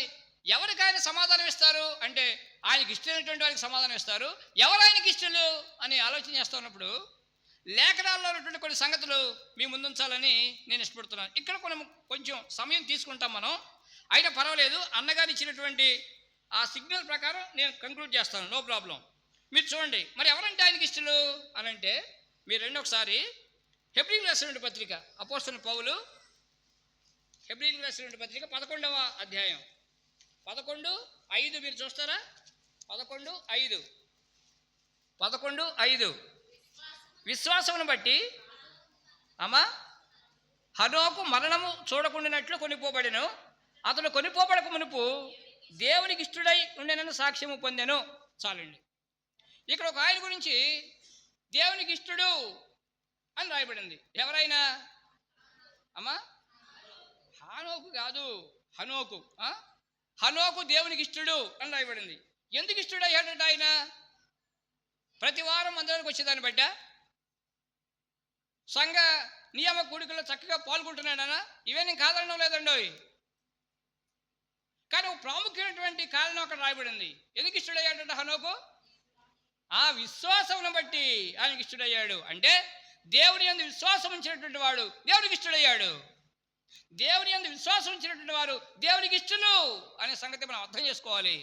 ఎవరికి ఆయన సమాధానం ఇస్తారు అంటే ఆయనకి ఇష్టమైనటువంటి వారికి సమాధానం ఇస్తారు. ఎవరు ఆయనకి ఇష్టలు అని ఆలోచన చేస్తూ ఉన్నప్పుడు లేఖనాల్లో ఉన్నటువంటి కొన్ని సంగతులు మీ ముందుంచాలని నేను ఇష్టపడుతున్నాను. ఇక్కడ కొంచెం సమయం తీసుకుంటాం మనం, అయినా పర్వాలేదు. అన్నగారు ఇచ్చినటువంటి ఆ సిగ్నల్ ప్రకారం నేను కంక్లూడ్ చేస్తాను, నో ప్రాబ్లం. మీరు చూడండి, మరి ఎవరంటే ఆయనకి ఇష్టలు అని అంటే మీరు రెండొకసారి హెబ్రీయులకు రాసినటువంటి పత్రిక, అపోస్తలుడైన పౌలు హెబ్రీయులకు రాసినటువంటి పత్రిక 11వ అధ్యాయం 11:5 మీరు చూస్తారా? 11:5 విశ్వాసమును బట్టి హనోకు మరణము చూడకుండానట్లు కొనిపోబడెను. అతడు కొనిపోబడక మునుపు దేవునికి ఇష్టడై ఉండేనని సాక్ష్యము పొందెను. చాలండి. ఇక్కడ ఒక ఆయన గురించి దేవునికి ఇష్టడు అని రాయబడింది. ఎవరైనా హనోకు కాదు, హనోకు దేవునికి ఇష్టడు అని రాయబడింది. ఎందుకు ఇష్టడు అయ్యాడట ఆయన? ప్రతి వారం అందరికి వచ్చేదాన్ని బట్ట సంఘ నియమ కూడికల్లో చక్కగా పాల్గొంటున్నాడనా? ఇవే నేను కాదనడం లేదండో. కానీ ఒక ప్రాముఖ్యమైనటువంటి కారణం అక్కడ రాయబడింది. ఎందుకు ఇష్టడయ్యాడట హనోకు? ఆ విశ్వాసమును బట్టి ఆయనకి ఇష్టడయ్యాడు. అంటే దేవుని యందు విశ్వాసం ఉంచినటువంటి వాడు దేవునికి ఇష్టడయ్యాడు. దేవుని యందు విశ్వాసం ఉంచినటువంటి వారు దేవునికి ఇష్టలు అనే సంగతి మనం అర్థం చేసుకోవాలి.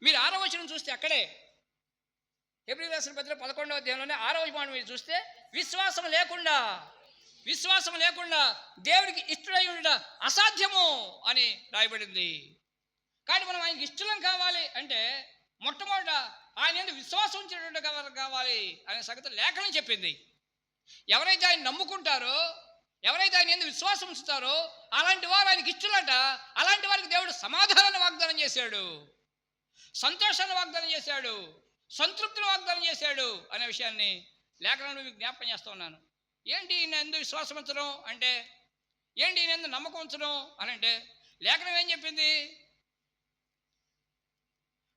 మీరు 6వ వచనం చూస్తే అక్కడే హెబ్రీయులకు రాసిన పత్రిక 11వ అధ్యాయంలోనే 6వ వచనం మీరు చూస్తే విశ్వాసం లేకుండా దేవుడికి ఇష్టడై ఉండట అసాధ్యము అని రాయబడింది. కానీ మనం ఆయనకి ఇష్టలం కావాలి అంటే మొట్టమొదట ఆయన యందు విశ్వాసం ఉంచినటువంటి కావాలి అనే సంగతి లేఖనం చెప్పింది. ఎవరైతే ఆయన నమ్ముకుంటారో, ఎవరైతే ఆయన యందు విశ్వాసం ఉంచుతారో అలాంటి వారు ఆయనకి ఇష్టలట. అలాంటి వారికి దేవుడు సమాధానాన్ని వాగ్దానం చేశాడు, సంతోషాన్ని వాగ్దానం చేశాడు, సంతృప్తిని వాగ్దానం చేశాడు అనే విషయాన్ని లేఖనంలో మీకు జ్ఞాపకం చేస్తూ ఉన్నాను. ఏంటి ఈయన ఎందుకు విశ్వాసం ఉంచడం అంటే, ఏంటి ఈయన ఎందుకు నమ్మకం ఉంచడం అని అంటే లేఖనం ఏం చెప్పింది?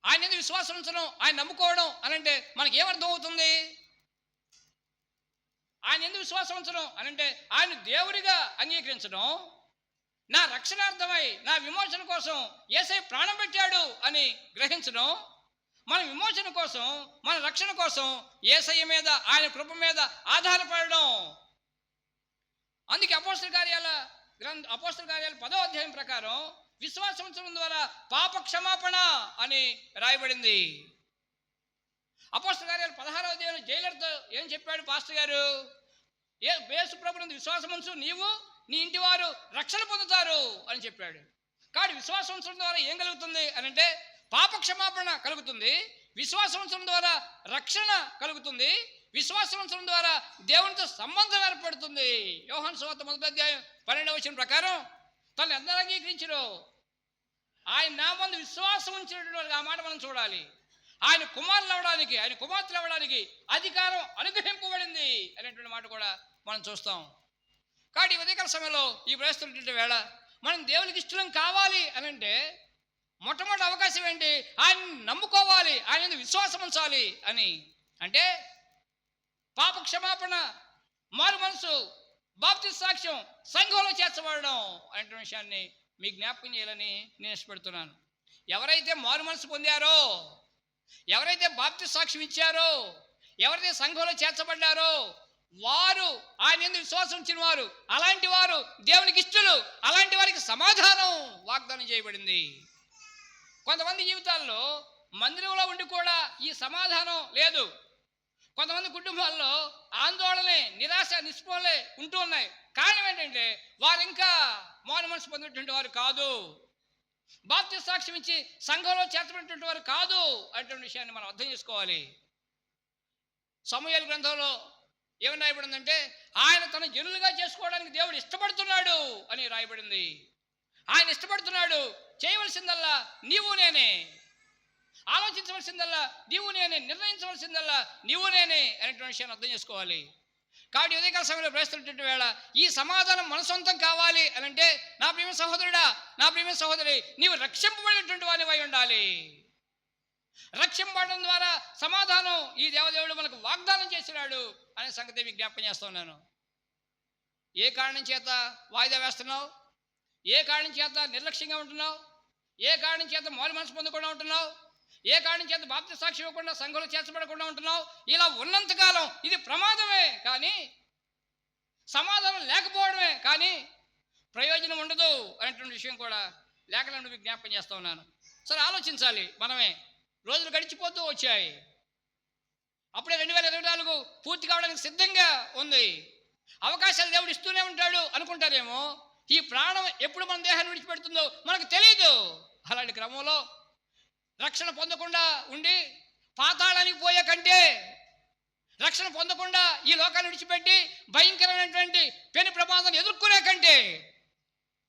ఆయన ఎందుకు విశ్వాసం ఉంచడం, ఆయన నమ్ముకోవడం అని అంటే మనకి ఏమర్థం అవుతుంది? ఆయన ఎందుకు విశ్వాసం ఉంచడం అని అంటే ఆయన దేవుడిగా అంగీకరించడం, నా రక్షణార్థమై నా విమోచన కోసం యేసయ్య ప్రాణం పెట్టాడు అని గ్రహించడం, మన విమోచన కోసం మన రక్షణ కోసం యేసయ్య మీద ఆయన కృప మీద ఆధారపడడం. అందుకే అపోస్తల కార్యాలు 10వ అధ్యాయం ప్రకారం విశ్వాసం ఉంచడం ద్వారా పాప క్షమాపణ అని రాయబడింది. అపోస్తల కార్యాలు 16వ అధ్యాయంలో జైలర్తో ఏం చెప్పాడు పాస్టర్ గారు? యేసు ప్రభువునందు విశ్వాసం ఉంచు, నీవు నీ ఇంటి వారు రక్షణ పొందుతారు అని చెప్పాడు. కాబట్టి విశ్వాసం ఉంచడం ద్వారా ఏం కలుగుతుంది అని అంటే పాప క్షమాపణ కలుగుతుంది, విశ్వాసం ఉంచడం ద్వారా రక్షణ కలుగుతుంది, విశ్వాసం ఉంచడం ద్వారా దేవునితో సంబంధం ఏర్పడుతుంది. యోహాను సువార్త 1వ అధ్యాయం 12వ వచనం ప్రకారం తను ఎందరూ అంగీకరించరు ఆయన నా ముందు విశ్వాసం ఉంచినటువంటి వారికి, ఆ మాట మనం చూడాలి, ఆయన కుమారులు అవ్వడానికి, ఆయన కుమార్తెలు అవ్వడానికి అధికారం అనుగ్రహింపబడింది అనేటువంటి మాట కూడా మనం చూస్తాం. కాబట్టి ఉదయకాల సమయంలో ఈ ప్రస్తుత వేళ మనం దేవునికి ఇష్టం కావాలి అని అంటే మొట్టమొదటి అవకాశం ఏంటి? ఆయన నమ్ముకోవాలి, ఆయన విశ్వాసం ఉంచాలి అని. అంటే పాప క్షమాపణ, మారు మనసు, బాప్తిస్మ సాక్ష్యం, సంఘంలో చేర్చబడడం అనే విషయాన్ని మీకు జ్ఞాపకం చేయాలని నేను ఇష్టపడుతున్నాను. ఎవరైతే మారు మనసు పొందారో, ఎవరైతే బాప్తిస్మ సాక్ష్యం ఇచ్చారో, ఎవరైతే సంఘంలో చేర్చబడ్డారో వారు ఆయన యందు విశ్వాసం ఉంచిన వారు, అలాంటి వారు దేవునికి ఇష్టలు, అలాంటి వారికి సమాధానం వాగ్దానం చేయబడింది. కొంతమంది జీవితాల్లో మందిరంలో ఉండి కూడా ఈ సమాధానం లేదు. కొంతమంది కుటుంబాల్లో ఆందోళనే, నిరాశ, నిస్పృహలే ఉంటూ ఉన్నాయి. కారణం ఏంటంటే వారు ఇంకా మారు మనసు పొందినటువంటి వారు కాదు, బాప్తిస్మ సాక్ష్యం ఇచ్చి సంఘంలో చేర్చబడినటువంటి వారు కాదు అనేటువంటి విషయాన్ని మనం అర్థం చేసుకోవాలి. సమూయేలు గ్రంథంలో ఏమని రాయబడిందంటే ఆయన తన జనులుగా చేసుకోవడానికి దేవుడు ఇష్టపడుతున్నాడు అని రాయబడింది. ఆయన ఇష్టపడుతున్నాడు. చేయవలసిందల్లా నీవు నేనే, ఆలోచించవలసిందల్లా నీవు నేనే, నిర్ణయించవలసిందల్లా నీవు నేనే అనేటువంటి విషయాన్ని అర్థం చేసుకోవాలి. కాబట్టి ఉదయకాల సమయంలో ప్రవేశిస్తున్నటువంటి వేళ ఈ సమాధానం మన సొంతం కావాలి అని అంటే, నా ప్రియమైన సహోదరుడా, నా ప్రియమైన సహోదరి, నీవు రక్షింపబడినటువంటి వానివై ఉండాలి. రక్షింపబడడం ద్వారా సమాధానం ఈ దేవదేవుడు మనకు వాగ్దానం చేసినాడు అనే సంగతి మీకు జ్ఞాపకం చేస్తూ ఉన్నాను. ఏ కారణం చేత వాయిదా వేస్తున్నావు? ఏ కారణం చేత నిర్లక్ష్యంగా ఉంటున్నావు? ఏ కారణం చేత మారు మనసు పొందకుండా ఉంటున్నావు? ఏ కారణం చేత బాప్తిస్మ సాక్ష్యం ఇవ్వకుండా సంఘంలో చేర్చబడకుండా ఉంటున్నావు? ఇలా ఉన్నంతకాలం ఇది ప్రమాదమే కానీ, సమాధానం లేకపోవడమే కానీ ప్రయోజనం ఉండదు అనేటువంటి విషయం కూడా లేఖనంలో మీకు జ్ఞాపకం చేస్తూ ఉన్నాను. సరే, ఆలోచించాలి. మనమే రోజులు గడిచిపోతూ వచ్చాయి. అప్పుడే 2024 పూర్తి కావడానికి సిద్ధంగా ఉంది. అవకాశాలు దేవుడు ఇస్తూనే ఉంటాడు అనుకుంటారేమో. ఈ ప్రాణం ఎప్పుడు మన దేహాన్ని విడిచిపెడుతుందో మనకు తెలియదు. అలాంటి క్రమంలో రక్షణ పొందకుండా ఉండి పాతాళానికి పోయే కంటే, రక్షణ పొందకుండా ఈ లోకాన్ని విడిచిపెట్టి భయంకరమైనటువంటి పెను ప్రమాదాన్ని ఎదుర్కొనే కంటే,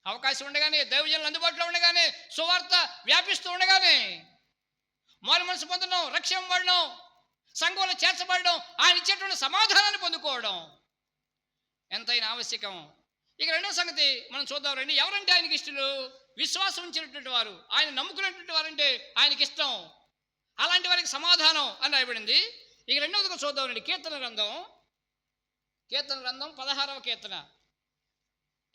అవకాశం ఉండగానే, దైవజనులు అందుబాటులో ఉండగానే, సువార్త వ్యాపిస్తూ ఉండగానే మారు మనసు పొందడం, రక్షింపబడడం, సంఘంలో చేర్చబడడం, ఆయన ఇచ్చేటువంటి సమాధానాన్ని పొందుకోవడం ఎంతైనా ఆవశ్యకం. ఇక రెండవ సంగతి మనం చూద్దాం రండి. ఎవరంటే ఆయనకి ఇష్టలు? విశ్వాసం ఉంచినటువంటి వారు, ఆయన నమ్ముకున్నటువంటి వారంటే ఆయనకి ఇష్టం. అలాంటి వారికి సమాధానం అని రాయబడింది. ఇక రెండవదిగా చూద్దాం రండి. కీర్తన గ్రంథం 16వ కీర్తన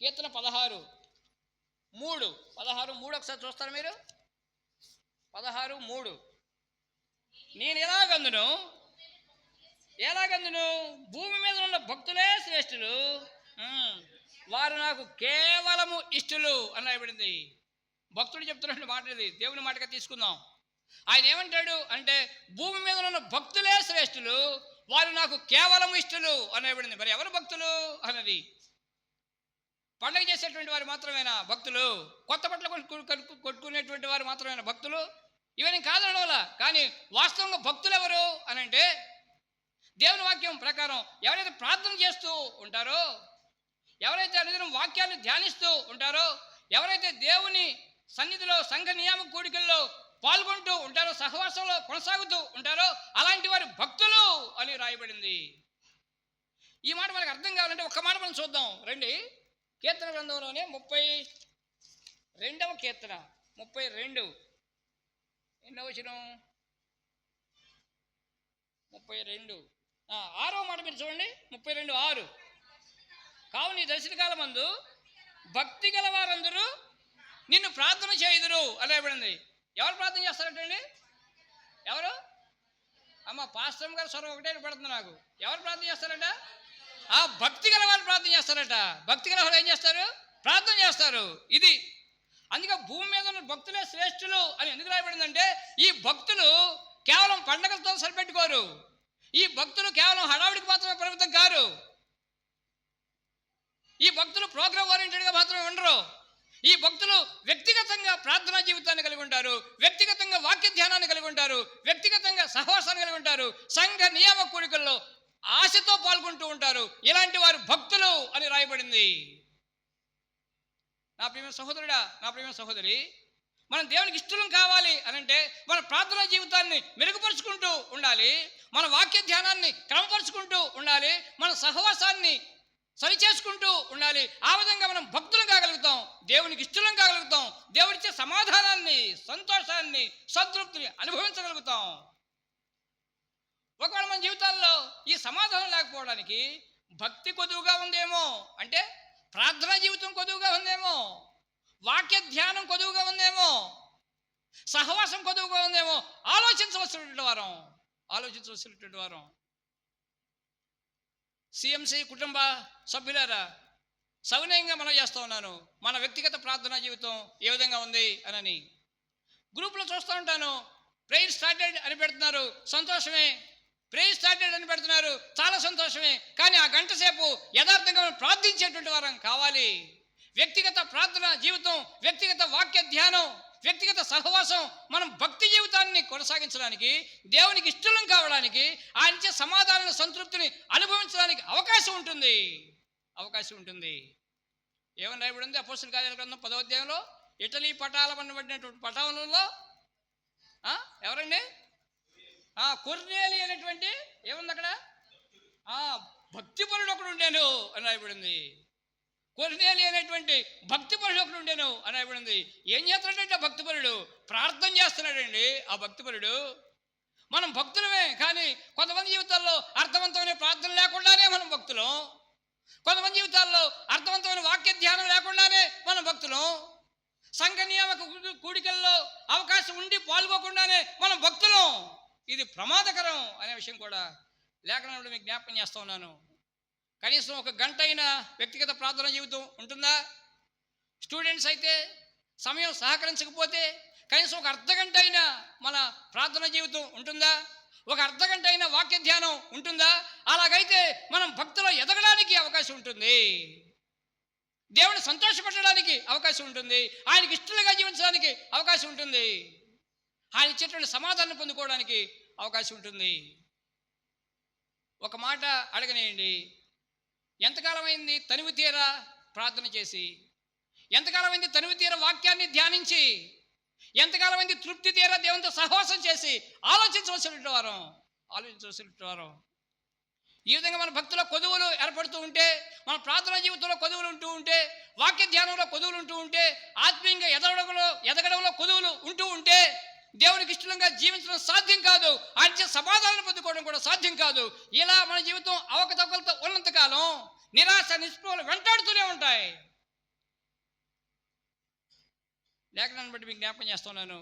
16:3 ఒకసారి చూస్తారు మీరు. 16:3 నేను ఎలాగందును భూమి మీద ఉన్న భక్తులే శ్రేష్ఠులు, వారు నాకు కేవలము ఇష్టలు అని రాయబడింది. భక్తుడు చెప్తున్న మాట ఇది, దేవుని మాటగా తీసుకుందాం. ఆయన ఏమంటాడు అంటే, భూమి మీద ఉన్న భక్తులే శ్రేష్ఠులు, వారు నాకు కేవలం ఇష్టలు అని రాయబడింది. మరి ఎవరు భక్తులు అన్నది? పండుగ చేసేటువంటి వారు మాత్రమేనా భక్తులు? కొత్త బట్టలు కొట్టుకునేటువంటి వారు మాత్రమేనా భక్తులు? ఇవన్నీ కాదనడం వల్ల. కానీ వాస్తవంగా భక్తులు ఎవరు అని అంటే, దేవుని వాక్యం ప్రకారం ఎవరైతే ప్రార్థన చేస్తూ ఉంటారో, ఎవరైతే అనుదినం వాక్యాన్ని ధ్యానిస్తూ ఉంటారో, ఎవరైతే దేవుని సన్నిధిలో సంఘ నియామక కూడికల్లో పాల్గొంటూ ఉంటారో, సహవాసంలో కొనసాగుతూ ఉంటారో, అలాంటి వారి భక్తులు అని రాయబడింది. ఈ మాట మనకు అర్థం కావాలంటే ఒక్క మాట మనం చూద్దాం రండి. కీర్తన గ్రంథంలోనే 32వ కీర్తన 32 ఎన్నో వచనం? 32 6వ మాట మీరు చూడండి. 32:6 కావున ఈ దర్శనకాల మందు భక్తి గల వారందరూ నిన్ను ప్రార్థన చేయుదురు అని రాయబడింది. ఎవరు ప్రార్థన చేస్తారటండి? ఎవరు? అమ్మ పాస్టర్ గారు స్వరం ఒకటే పడుతుంది నాకు. ఎవరు ప్రార్థన చేస్తారట? ఆ భక్తి గల వారు ప్రార్థన చేస్తారట. భక్తి గల వారు ఏం చేస్తారు? ప్రార్థన చేస్తారు. ఇది అందుకే భూమి మీద ఉన్న భక్తులే శ్రేష్ఠులు అని ఎందుకు రాయబడిందంటే, ఈ భక్తులు కేవలం పండగలతో సరిపెట్టుకోరు. ఈ భక్తులు కేవలం హడావిడికి మాత్రమే పరిమితం కారు. ఈ భక్తులు ప్రోగ్రామ్ ఓరియంటెడ్గా మాత్రమే ఉండరు. ఈ భక్తులు వ్యక్తిగతంగా ప్రార్థనా జీవితాన్ని కలిగి ఉంటారు, వ్యక్తిగతంగా వాక్య ధ్యానాన్ని కలిగి ఉంటారు, వ్యక్తిగతంగా సహవాసాన్ని కలిగి ఉంటారు, సంఘ నియామక కూడికల్లో ఆశతో పాల్గొంటూ ఉంటారు. ఇలాంటి వారు భక్తులు అని రాయబడింది. నా ప్రియమైన సహోదరుడా, నా ప్రియమైన సహోదరి, మనం దేవునికి ఇష్టం కావాలి అనంటే మన ప్రార్థనా జీవితాన్ని మెరుగుపరుచుకుంటూ ఉండాలి, మన వాక్య ధ్యానాన్ని క్రమపరుచుకుంటూ ఉండాలి, మన సహవాసాన్ని సరిచేసుకుంటూ ఉండాలి. ఆ విధంగా మనం భక్తులు కాగలుగుతాం, దేవునికి ఇష్టం కాగలుగుతాం, దేవుడిచ్చే సమాధానాన్ని, సంతోషాన్ని, సంతృప్తిని అనుభవించగలుగుతాం. ఒకవేళ మన జీవితాల్లో ఈ సమాధానం లేకపోవడానికి భక్తి కొదువుగా ఉందేమో, అంటే ప్రార్థనా జీవితం కొదువుగా ఉందేమో, వాక్య ధ్యానం కొదువుగా ఉందేమో, సహవాసం కొదువుగా ఉందేమో ఆలోచించవలసినటువంటి వారం. సిఎంసి కుటుంబ సభ్యులారా, సవినయంగా మనం చేస్తూ ఉన్నాను, మన వ్యక్తిగత ప్రార్థనా జీవితం ఏ విధంగా ఉంది అని. గ్రూప్లో చూస్తూ ఉంటాను, ప్రేయర్ స్టార్టెడ్ అని పెడుతున్నారు, సంతోషమే. ప్రేయర్ స్టార్టెడ్ అని పెడుతున్నారు, చాలా సంతోషమే. కానీ ఆ గంట సేపు యథార్థంగా మనం ప్రార్థించేటువంటి వారం కావాలి. వ్యక్తిగత ప్రార్థన జీవితం, వ్యక్తిగత వాక్య ధ్యానం, వ్యక్తిగత సహవాసం, మనం భక్తి జీవితాన్ని కొనసాగించడానికి, దేవునికి ఇష్టం కావడానికి, ఆయనచే సమాధాన సంతృప్తిని అనుభవించడానికి అవకాశం ఉంటుంది. ఏమని రాయబడి ఉంది అపోస్తలుల కార్యాల గ్రంథం 10వ అధ్యాయంలో? ఇటలీ పటాలమన్నబడినటువంటి పట్టణంలో ఎవరండి? కొర్నేలి అనేటువంటి ఏముంది అక్కడ? భక్తిపరుడు ఒకడు ఉండేను అని రాయబడింది. కొర్నేలి అనేటువంటి భక్తిపరుడు ఒకడు ఉండేను అని రాయబడింది. ఏం చేస్తున్నాడంటే భక్తిపరుడు ప్రార్థన చేస్తున్నాడండి. ఆ భక్తిపరుడు, మనం భక్తులమే, కానీ కొంతమంది జీవితాల్లో అర్థవంతమైన ప్రార్థన లేకుండానే మనం భక్తులం. కొంతమంది జీవితాల్లో అర్థవంతమైన వాక్య ధ్యానం లేకుండానే మనం భక్తులం. సంఘ నియామక కూడికల్లో అవకాశం ఉండి పాల్గొకుండానే మనం భక్తులం. ఇది ప్రమాదకరం అనే విషయం కూడా లేఖనంలో మీకు జ్ఞాపకం చేస్తూ ఉన్నాను. కనీసం ఒక గంట అయినా వ్యక్తిగత ప్రార్థన జీవితం ఉంటుందా? స్టూడెంట్స్ అయితే సమయం సహకరించకపోతే కనీసం ఒక అర్ధగంట అయినా మన ప్రార్థన జీవితం ఉంటుందా? ఒక అర్ధగంట అయినా వాక్య ధ్యానం ఉంటుందా? అలాగైతే మనం భక్తిలో ఎదగడానికి అవకాశం ఉంటుంది, దేవుని సంతోషపెట్టడానికి అవకాశం ఉంటుంది, ఆయనకి ఇష్టలుగా జీవించడానికి అవకాశం ఉంటుంది, ఆయన ఇచ్చేటువంటి సమాధానం పొందుకోవడానికి అవకాశం ఉంటుంది. ఒక మాట అడగనేయండి, ఎంతకాలం అయింది తనివి తీరా ప్రార్థన చేసి? ఎంతకాలం అయింది తనివి తీరా వాక్యాన్ని ధ్యానించి? ఎంతకాలం అయింది తృప్తి తీరా దేవునితో సహవాసం చేసి? ఆలోచించవలసినటువంటి వారం. ఈ విధంగా మన భక్తుల కొదువులు ఏర్పడుతూ ఉంటే, మన ప్రార్థనా జీవితంలో కొదువులు ఉంటూ ఉంటే, వాక్య ధ్యానంలో కొదువులు ఉంటూ ఉంటే, ఆత్మీయంగా ఎదగడంలో కొదువులు ఉంటూ ఉంటే దేవునికి ఇష్టంగా జీవించడం సాధ్యం కాదు. ఆయన సమాధానం పొందుకోవడం కూడా సాధ్యం కాదు. ఇలా మన జీవితం అవకతవకలతో ఉన్నంతకాలం నిరాశ నిస్పృహలు వెంటాడుతూనే ఉంటాయి. లేఖనాన్ని బట్టి మీకు జ్ఞాపకం చేస్తున్నాను.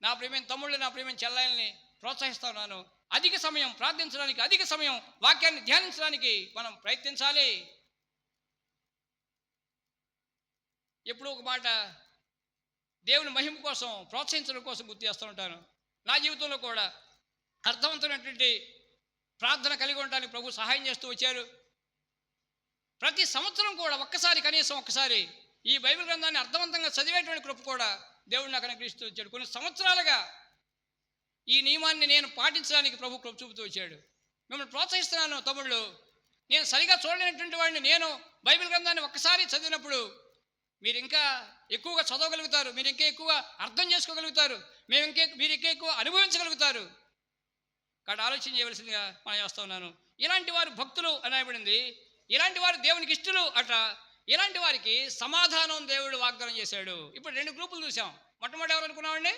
నా ప్రియమైన తమ్ముళ్ళు, నా ప్రియమైన చెల్లెల్ని ప్రోత్సహిస్తున్నాను. అధిక సమయం ప్రార్థించడానికి, అధిక సమయం వాక్యాన్ని ధ్యానించడానికి మనం ప్రయత్నించాలి. ఎప్పుడూ ఒక మాట దేవుని మహిమ కోసం, ప్రోత్సహించడం కోసం గుర్తు చేస్తూ ఉంటాను. నా జీవితంలో కూడా అర్థవంతమైనటువంటి ప్రార్థన కలిగి ఉండడానికి ప్రభు సహాయం చేస్తూ వచ్చారు. ప్రతి సంవత్సరం కూడా కనీసం ఒక్కసారి ఈ బైబిల్ గ్రంథాన్ని అర్థవంతంగా చదివేటువంటి కృప కూడా దేవుడు నాకు అనుగ్రహిస్తూ వచ్చాడు. కొన్ని సంవత్సరాలుగా ఈ నియమాన్ని నేను పాటించడానికి ప్రభు కృప చూపుతూ వచ్చాడు. మిమ్మల్ని ప్రోత్సహిస్తున్నాను తమ్ముళ్ళు. నేను సరిగా చూడలేనటువంటి వాడిని. నేను బైబిల్ గ్రంథాన్ని ఒక్కసారి చదివినప్పుడు మీరు ఇంకా ఎక్కువగా చదవగలుగుతారు, మీరు ఇంకా ఎక్కువ అర్థం చేసుకోగలుగుతారు, మీరు ఇంకా ఎక్కువ అనుభవించగలుగుతారు. కాబట్టి ఆలోచన చేయవలసిందిగా మనం చేస్తూ ఉన్నాను. ఇలాంటి వారు భక్తులు అనబడింది, ఇలాంటి వారు దేవునికి ఇష్టలు అట. ఇలాంటి వారికి సమాధానం దేవుడు వాగ్దానం చేశాడు. ఇప్పుడు 2 గ్రూపులు చూసాం. మొట్టమొదటి ఎవరు అనుకున్నామండి?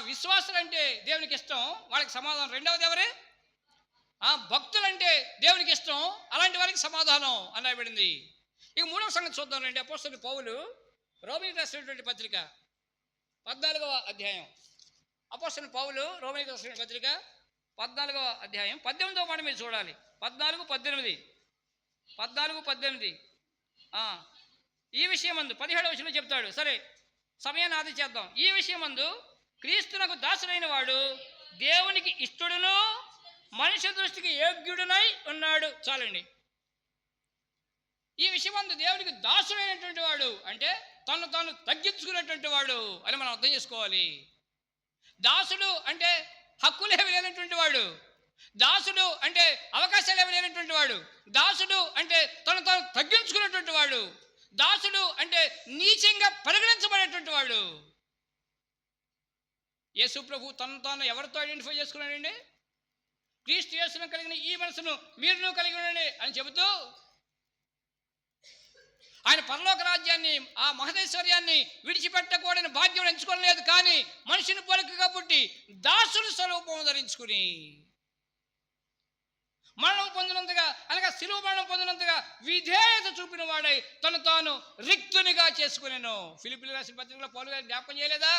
విశ్వాసులు అంటే దేవునికి ఇష్టం, వాళ్ళకి సమాధానం. రెండవది ఎవరే? భక్తులంటే దేవునికి ఇష్టం, అలాంటి వారికి సమాధానం అనబడింది. ఇక మూడవ సంగతి చూద్దాం రండి. అపోస్తలుడు పౌలు రోమీయులకు రాసినటువంటి పత్రిక 14వ అధ్యాయం. అపోస్తలుడు పౌలు రోమీయులకు రాసిన పత్రిక 14వ అధ్యాయం 18వ మాట మీరు చూడాలి. 14-18 ఈ విషయమందు 17వ వచనంలో చెప్తాడు. సరే, సమయాన్ని ఆది చేద్దాం. ఈ విషయమందు క్రీస్తునకు దాసుడైన వాడు దేవునికి ఇష్టడును మనిషి దృష్టికి యోగ్యుడునై ఉన్నాడు. చాలండి. ఈ విషయమందు దేవునికి దాసుడైనటువంటి వాడు అంటే తను తాను తగ్గించుకునేటువంటి వాడు అని మనం అర్థం చేసుకోవాలి. దాసుడు అంటే హక్కులు ఏమి లేనటువంటి వాడు, దాసుడు అంటే అవకాశాలు ఏమి లేనటువంటి వాడు, దాసుడు అంటే తను తాను తగ్గించుకునేటువంటి వాడు, దాసుడు అంటే నీచంగా పరిగణించబడేటువంటి వాడు. యేసు ప్రభు తను తాను ఎవరితో ఐడెంటిఫై చేసుకున్నాడండి? క్రీస్తు యేసును కలిగిన ఈ మనసును మీరును కలిగి ఉండండి అని చెబుతూ ఆయన పరలోక రాజ్యాన్ని, ఆ మహదైశ్వర్యాన్ని విడిచిపెట్టకూడని భాగ్యం ఎంచుకోలేదు. కానీ మనిషిని పోలికగా పుట్టి దాసుడు స్వరూపం ధరించుకుని మరణం పొందినంతగా, అనగా శిలువ మరణం పొందినంతగా విధేయత చూపిన వాడై తను తాను రిక్తునిగా చేసుకునేను. ఫిలిప్పీయులకు రాసిన పత్రికలో పౌలు గారు జ్ఞాపకం చేయలేదా?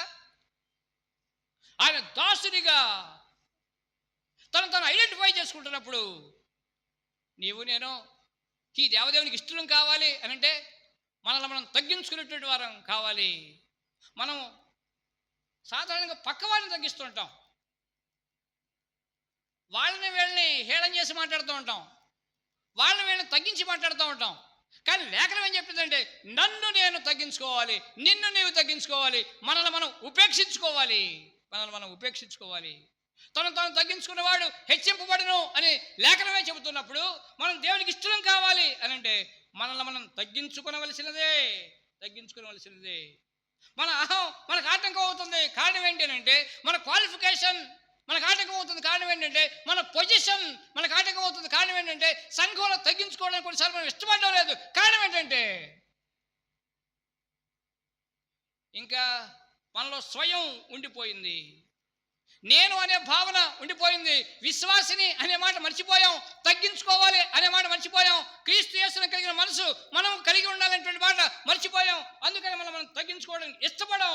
ఆయన దాసునిగా తను తాను ఐడెంటిఫై చేసుకుంటున్నప్పుడు నీవు నేను ఈ దేవదేవునికి ఇష్టం కావాలి అని అంటే మనల్ని మనం తగ్గించుకునేటువంటి వారం కావాలి. మనం సాధారణంగా పక్కవాడిని తగ్గిస్తుంటాం, వాళ్ళని వీళ్ళని హేళన చేసి మాట్లాడుతూ ఉంటాం, వాళ్ళని వీళ్ళని తగ్గించి మాట్లాడుతూ ఉంటాం. కానీ లేఖనం ఏం చెప్తుందంటే నన్ను నేను తగ్గించుకోవాలి, నిన్ను నీవు తగ్గించుకోవాలి, మనల్ని మనం ఉపేక్షించుకోవాలి, మనల్ని మనం ఉపేక్షించుకోవాలి. తను తగ్గించుకున్నవాడు హెచ్చింపబడును అని లేఖనమే చెబుతున్నప్పుడు మనం దేవునికి ఇష్టం కావాలి అని అంటే మనల్ని మనం తగ్గించుకోవలసినదే. మన అహం మనకు ఆటంకం అవుతుంది. కారణం ఏంటి అంటే మన క్వాలిఫికేషన్ మనకు ఆటంకం అవుతుంది. కారణం ఏంటంటే మన పొజిషన్ మనకు ఆటంకం అవుతుంది. కారణం ఏంటంటే సంఘంలో తగ్గించుకోవడానికి కొన్నిసార్లు మనం ఇష్టపడడం లేదు. కారణం ఏంటంటే ఇంకా మనలో స్వయం ఉండిపోయింది, నేను అనే భావన ఉండిపోయింది, విశ్వాసిని అనే మాట మర్చిపోయాం, తగ్గించుకోవాలి అనే మాట మర్చిపోయాం, క్రీస్తు యేసును కలిగిన మనసు మనం కలిగి ఉండాలనేటువంటి మాట మర్చిపోయాం. అందుకని మనం తగ్గించుకోవడానికి ఇష్టపడం.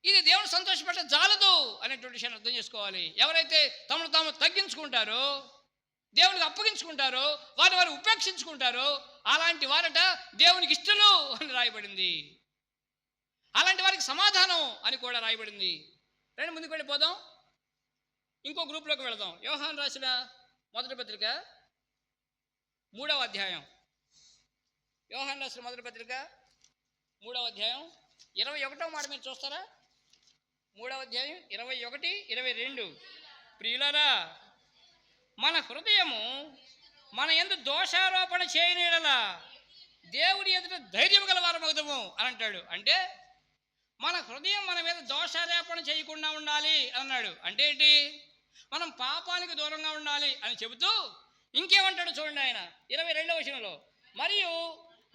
ఇది దేవుని సంతోషపెట్ట జాలదు అనేటువంటి విషయాన్ని అర్థం చేసుకోవాలి. ఎవరైతే తమను తాము తగ్గించుకుంటారో, దేవునికి అప్పగించుకుంటారో, వారు ఉపేక్షించుకుంటారో అలాంటి వారట దేవునికి ఇష్టలు అని రాయబడింది. అలాంటి వారికి సమాధానం అని కూడా రాయబడింది. రండి ముందుకు వెళ్ళిపోదాం, ఇంకో గ్రూప్లోకి వెళదాం. యోహాను రాసిన మొదటి పత్రిక 3వ అధ్యాయం. యోహాను రాసిన మొదటి పత్రిక 3వ అధ్యాయం 21వ మాట మీరు చూస్తారా? 3వ అధ్యాయం 21, 22. ప్రియులారా, మన హృదయము మన యందు దోషారోపణ చేయని యెడల దేవుడి ఎదుట ధైర్యం గల వారమగుదుము అని అంటాడు. అంటే మన హృదయం మన మీద దోషారోపణ చేయకుండా ఉండాలి అన్నాడు. అంటే ఏంటి? మనం పాపానికి దూరంగా ఉండాలి అని చెబుతూ ఇంకేమంటాడు చూడండి ఆయన 22వ వచనంలో, మరియు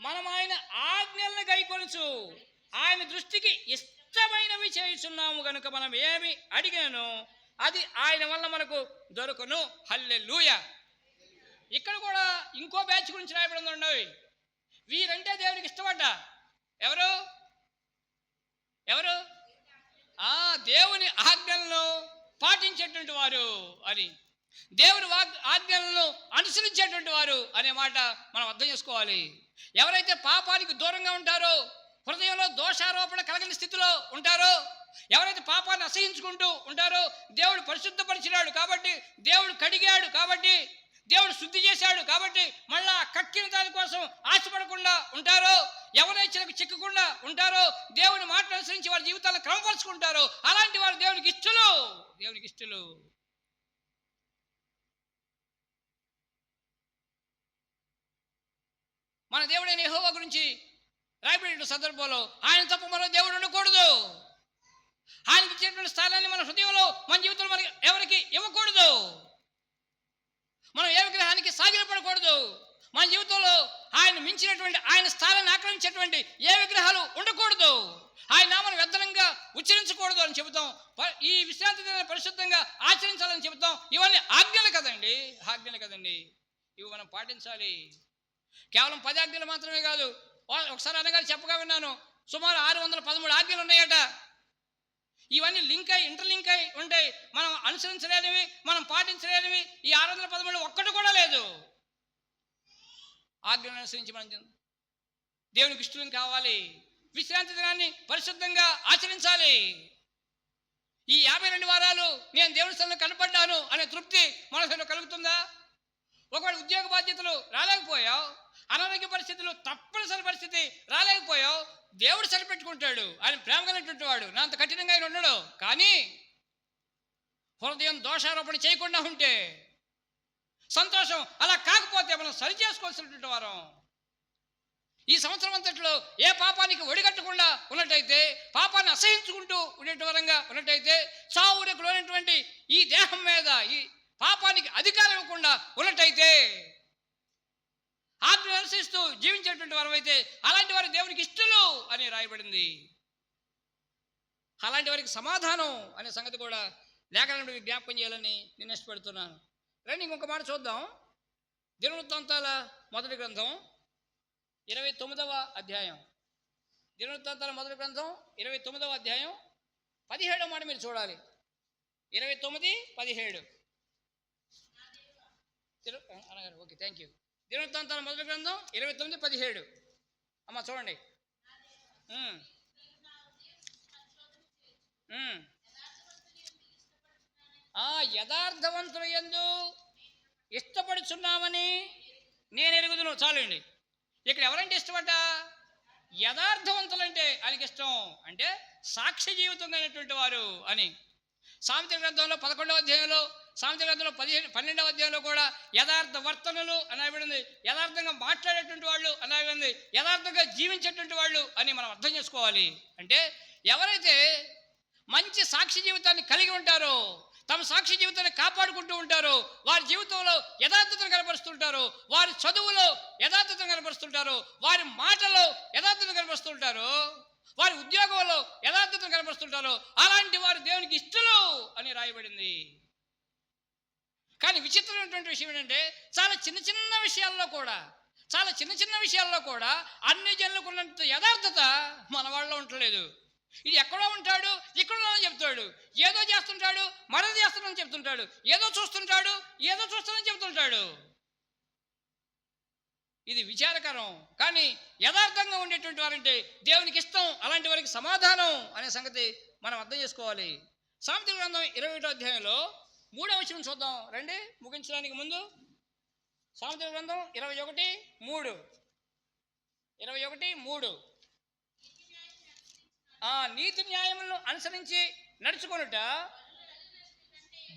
మనం ఆయన ఆజ్ఞలను గైకొనుచు ఆయన దృష్టికి ఇష్టమైనవి చేయుచున్నాము గనుక మనం ఏమి అడిగినను అది ఆయన వల్ల మనకు దొరకను. హల్లెలూయా. ఇక్కడ కూడా ఇంకో బ్యాచ్ గురించి రాయబడి ఉండండి. వీరంటే దేవునికి ఇష్టమట. ఎవరు? దేవుని ఆజ్ఞలను పాటించేటువంటి వారు అని, దేవుని ఆజ్ఞలను అనుసరించేటువంటి వారు అనే మాట మనం అర్థం చేసుకోవాలి. ఎవరైతే పాపానికి దూరంగా ఉంటారో, హృదయంలో దోషారోపణ కలగని స్థితిలో ఉంటారో, ఎవరైతే పాపాన్ని అసహించుకుంటూ ఉంటారో, దేవుడు పరిశుద్ధపరిచినాడు కాబట్టి, దేవుడు కడిగాడు కాబట్టి, దేవుడు శుద్ధి చేశాడు కాబట్టి మళ్ళా కక్కిన దానికోసం ఆశపడకుండా ఉంటారో, ఎవరైతే చిక్కకుండా ఉంటారో, దేవుని మాటను అనుసరించి వారి జీవితాలను క్రమపరుచుకుంటారో అలాంటి వారు దేవునికి ఇష్టలు. మన దేవుడైన యెహోవా గురించి రాయబడిన సందర్భంలో ఆయన తప్ప మరో దేవుడు ఉండకూడదు. ఆయనకి ఇచ్చేటువంటి స్థానాన్ని మన హృదయంలో మన జీవితంలో మనకి ఎవరికి ఇవ్వకూడదు. మనం ఏ విగ్రహానికి సాగిలపడకూడదు. మన జీవితంలో ఆయన మించినటువంటి, ఆయన స్థానాన్ని ఆక్రమించేటువంటి ఏ విగ్రహాలు ఉండకూడదు. ఆయన నామను వ్యర్థంగా ఉచ్చరించకూడదు అని చెబుతాం. ఈ విశ్రాంతి దినాన్ని పరిశుద్ధంగా ఆచరించాలని చెబుతాం. ఇవన్నీ ఆజ్ఞలు కదండి. ఇవి మనం పాటించాలి. కేవలం 10 ఆజ్ఞలు మాత్రమే కాదు. ఒకసారి అన్నగారు చెప్పగా విన్నాను, సుమారు 613 ఆజ్ఞలు ఉన్నాయట. ఇవన్నీ ఇంటర్లింక్ అయి ఉంటాయి. మనం అనుసరించలేనివి, మనం పాటించలేనివి ఈ 613 ఒక్కటి కూడా లేదు. ఆజ్ఞలను అనుసరించి మనం దేవునికి ఇష్టం కావాలి. విశ్రాంతి దినాన్ని పరిశుద్ధంగా ఆచరించాలి. ఈ 52 వారాలు నేను దేవుని సన్నిధిలో కనపడ్డాను అనే తృప్తి మనసులో కలుగుతుందా? ఒకవేళ ఉద్యోగ బాధ్యతలు రాలేకపోయావు, అనారోగ్య పరిస్థితులు, తప్పనిసరి పరిస్థితి రాలేకపోయావు, దేవుడు సరిపెట్టుకుంటాడు. ఆయన ప్రేమ కలిగినటువంటి వాడు, నా అంత కఠినంగా ఆయన ఉండడు. కానీ హృదయం దోషారోపణ చేయకుండా ఉంటే సంతోషం. అలా కాకపోతే మనం సరి చేసుకోవాల్సినటువంటి వారం. ఈ సంవత్సరం అంతట్లో ఏ పాపానికి ఒడిగట్టకుండా ఉన్నట్టయితే, పాపాన్ని అసహించుకుంటూ ఉండేటవరంగా ఉన్నట్టయితే, చావులకు లోనటువంటి ఈ దేహం మీద ఈ పాపానికి అధికారం ఇవ్వకుండా ఉన్నట్టయితే, ఆజ్ఞ అనుసరిస్తూ జీవించేటువంటి వారు అయితే అలాంటి వారి దేవునికి ఇష్టలు అని రాయబడింది. అలాంటి వారికి సమాధానం అనే సంగతి కూడా లేఖనంలో జ్ఞాపకం చేయాలని నేను ఇష్టపడుతున్నాను. రండి ఇంకొక మాట చూద్దాం. దినవృత్తాంతాల మొదటి గ్రంథం 29వ అధ్యాయం. దినవృత్తాంతాల మొదటి గ్రంథం 29వ అధ్యాయం 17వ మాట మీరు చూడాలి. 29:17. Okay, thank you. దినవృత్తాంతాల మొదటి గ్రంథం 29:17. అమ్మ చూడండి. ఉమ్, ఉమ్. ఆ యథార్థవంతుల యందు ఇష్టపడుచున్నామని నేను ఎరుగుదును. చాలండి. ఇక్కడ ఎవరంటే ఇష్టపడ్డ? యథార్థవంతులంటే ఆయనకి ఇష్టం. అంటే సాక్ష్య జీవితం కలిగినటువంటి వారు అని. సామెతల గ్రంథంలో 11వ అధ్యాయంలో, సామెతల గ్రంథంలో 12వ అధ్యాయంలో కూడా యథార్థ వర్తనలు అనబడింది, యథార్థంగా మాట్లాడేటువంటి వాళ్ళు అనబడింది, యథార్థంగా జీవించేటువంటి వాళ్ళు అని మనం అర్థం చేసుకోవాలి. అంటే ఎవరైతే మంచి సాక్షి జీవితాన్ని కలిగి ఉంటారో, తమ సాక్షి జీవితాన్ని కాపాడుకుంటూ ఉంటారో, వారి జీవితంలో యథార్థతను కనపరుస్తుంటారో, వారి చదువులో యథార్థతను కనపరుస్తుంటారో, వారి మాటలో యథార్థతను కనపరుస్తుంటారో, వారి ఉద్యోగంలో యథార్థతను కనపరుస్తుంటారో అలాంటి వారు దేవునికి ఇష్టలు అని రాయబడింది. కానీ విచిత్రమైనటువంటి విషయం ఏంటంటే చాలా చిన్న చిన్న విషయాల్లో కూడా అన్ని జనులకు ఉన్నంత యథార్థత మన వాళ్ళలో ఉండలేదు. ఇది ఎక్కడో ఉంటాడు, ఇక్కడో చెప్తాడు, ఏదో చేస్తుంటాడు, మరొకటి చేస్తానని చెప్తుంటాడు, ఏదో చూస్తానని చెప్తుంటాడు. ఇది విచారకరం. కానీ యథార్థంగా ఉండేటువంటి వారంటే దేవునికి ఇష్టం, అలాంటి వారికి సమాధానం అనే సంగతి మనం అర్థం చేసుకోవాలి. సామెతల గ్రంథం 21వ అధ్యాయంలో 3వ వచనం చూద్దాం రండి, ముగించడానికి ముందు. సామెతల గ్రంథం 21:3 నీతి న్యాయములను అనుసరించి నడుచుకొనుట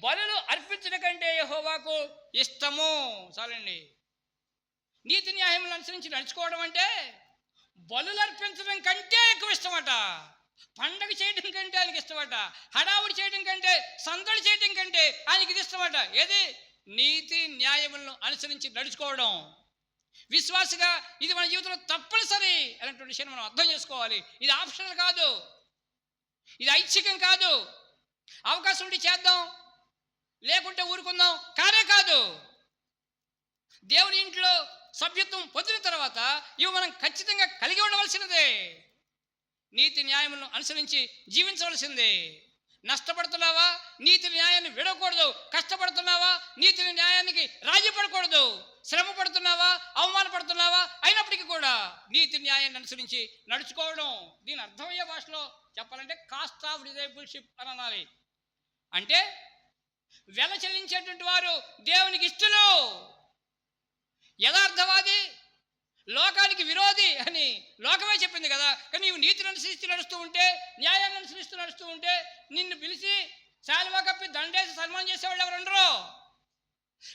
బలులు అర్పించడం కంటే యెహోవాకు ఇష్టము. చాలండి. నీతి న్యాయములను అనుసరించి నడుచుకోవడం అంటే బలులు అర్పించడం కంటే ఎక్కువ ఇష్టమట. పండగ చేయడం కంటే ఆయనకి ఇష్టమట. హడావుడి చేయడం కంటే, సందడి చేయడం కంటే ఆయనకి ఇది ఇష్టమట. ఏది? నీతి న్యాయములను అనుసరించి నడుచుకోవడం. విశ్వాసగా ఇది మన జీవితంలో తప్పనిసరి అనేటువంటి విషయాన్ని మనం అర్థం చేసుకోవాలి. ఇది ఆప్షనల్ కాదు, ఇది ఐచ్ఛికం కాదు. అవకాశం ఉండి చేద్దాం, లేకుంటే ఊరుకుందాం కానే కాదు. దేవుని ఇంట్లో సభ్యత్వం పొందిన తర్వాత ఇవి మనం ఖచ్చితంగా కలిగి ఉండవలసినదే. నీతి న్యాయములను అనుసరించి జీవించవలసిందే. నష్టపడుతున్నావా? నీతి న్యాయాన్ని విడవకూడదు. కష్టపడుతున్నావా? నీతి న్యాయానికి రాజీ పడకూడదు. శ్రమ పడుతున్నావా? అవమానపడుతున్నావా? అయినప్పటికీ కూడా నీతి న్యాయాన్ని అనుసరించి నడుచుకోవడం. దీని అర్థమయ్యే భాషలో చెప్పాలంటే కాస్ట్ ఆఫ్ డిజైబుల్షిప్ అని అనాలి. అంటే వెల చెల్లించేటువంటి వారు దేవునికి ఇష్టలు. యథార్థవాది లోకానికి విరోధి అని లోకమే చెప్పింది కదా. కానీ నీవు నీతిని అనుసరిస్తూ నడుస్తూ ఉంటే, న్యాయాన్ని అనుసరిస్తూ నడుస్తూ ఉంటే, నిన్ను పిలిచి శాలువా కప్పి దండేసి సన్మానం చేసేవాళ్ళు ఎవరు ఉండరు.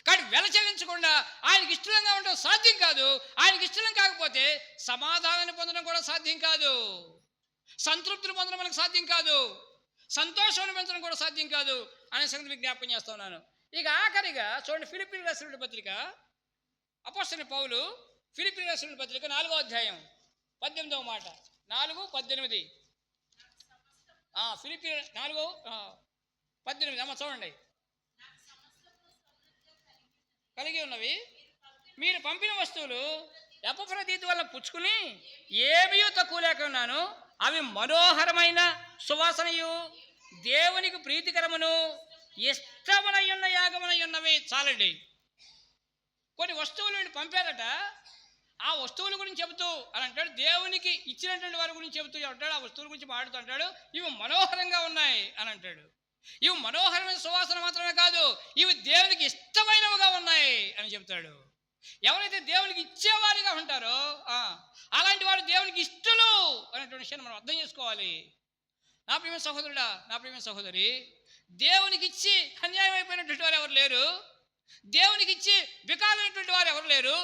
కానీ వెల చెల్లించకుండా ఆయనకి ఇష్టంగా ఉండడం సాధ్యం కాదు. ఆయనకి ఇష్టం కాకపోతే సమాధానాన్ని పొందడం కూడా సాధ్యం కాదు. సంతృప్తిని పొందడం మనకు సాధ్యం కాదు. సంతోషాన్ని పెంచడం కూడా సాధ్యం కాదు అనే సంగతి మీకు జ్ఞాపకం చేస్తా ఉన్నాను. ఇక ఆఖరిగా చూడండి, ఫిలిప్పీయులకు రాసిన పత్రిక, అపోస్తలుడైన పౌలు ఫిలిప్పీయులకు రాసిన పత్రిక 4వ అధ్యాయం 18వ మాట. 4:18. ఫిలిప్పీయులు 4:18 అమ్మ చూడండి. కలిగి ఉన్నవి మీరు పంపిన వస్తువులు ఎపఫ్రదీతు వల్ల పుచ్చుకుని ఏమీ తక్కువ లేకున్నాను. అవి మనోహరమైన సువాసనయు దేవునికి ప్రీతికరమును ఇష్టమునై ఉన్న యాగమునై ఉన్నవి. చాలండి. కొన్ని వస్తువులు వీళ్ళు పంపారట. ఆ వస్తువుల గురించి చెబుతూ అని అంటాడు, దేవునికి ఇచ్చినటువంటి వారి గురించి చెబుతూ అంటాడు, ఆ వస్తువుల గురించి మాట్లాడుతూ అంటాడు, ఇవి మనోహరంగా ఉన్నాయి అని అంటాడు. ఇవి మనోహరమైన సువాసన మాత్రమే కాదు, ఇవి దేవునికి ఇష్టమైనవిగా ఉన్నాయి అని చెప్తాడు. ఎవరైతే దేవునికి ఇచ్చేవారిగా ఉంటారో అలాంటి వారు దేవునికి ఇష్టలు అనేటువంటి విషయాన్ని మనం అర్థం చేసుకోవాలి. నా ప్రియమైన సహోదరుడా, నా ప్రియమైన సహోదరి, దేవునికి ఇచ్చి అన్యాయం అయిపోయినటువంటి వారు ఎవరు లేరు. దేవునికి ఇచ్చి వికాలైనటువంటి వారు ఎవరు లేరు.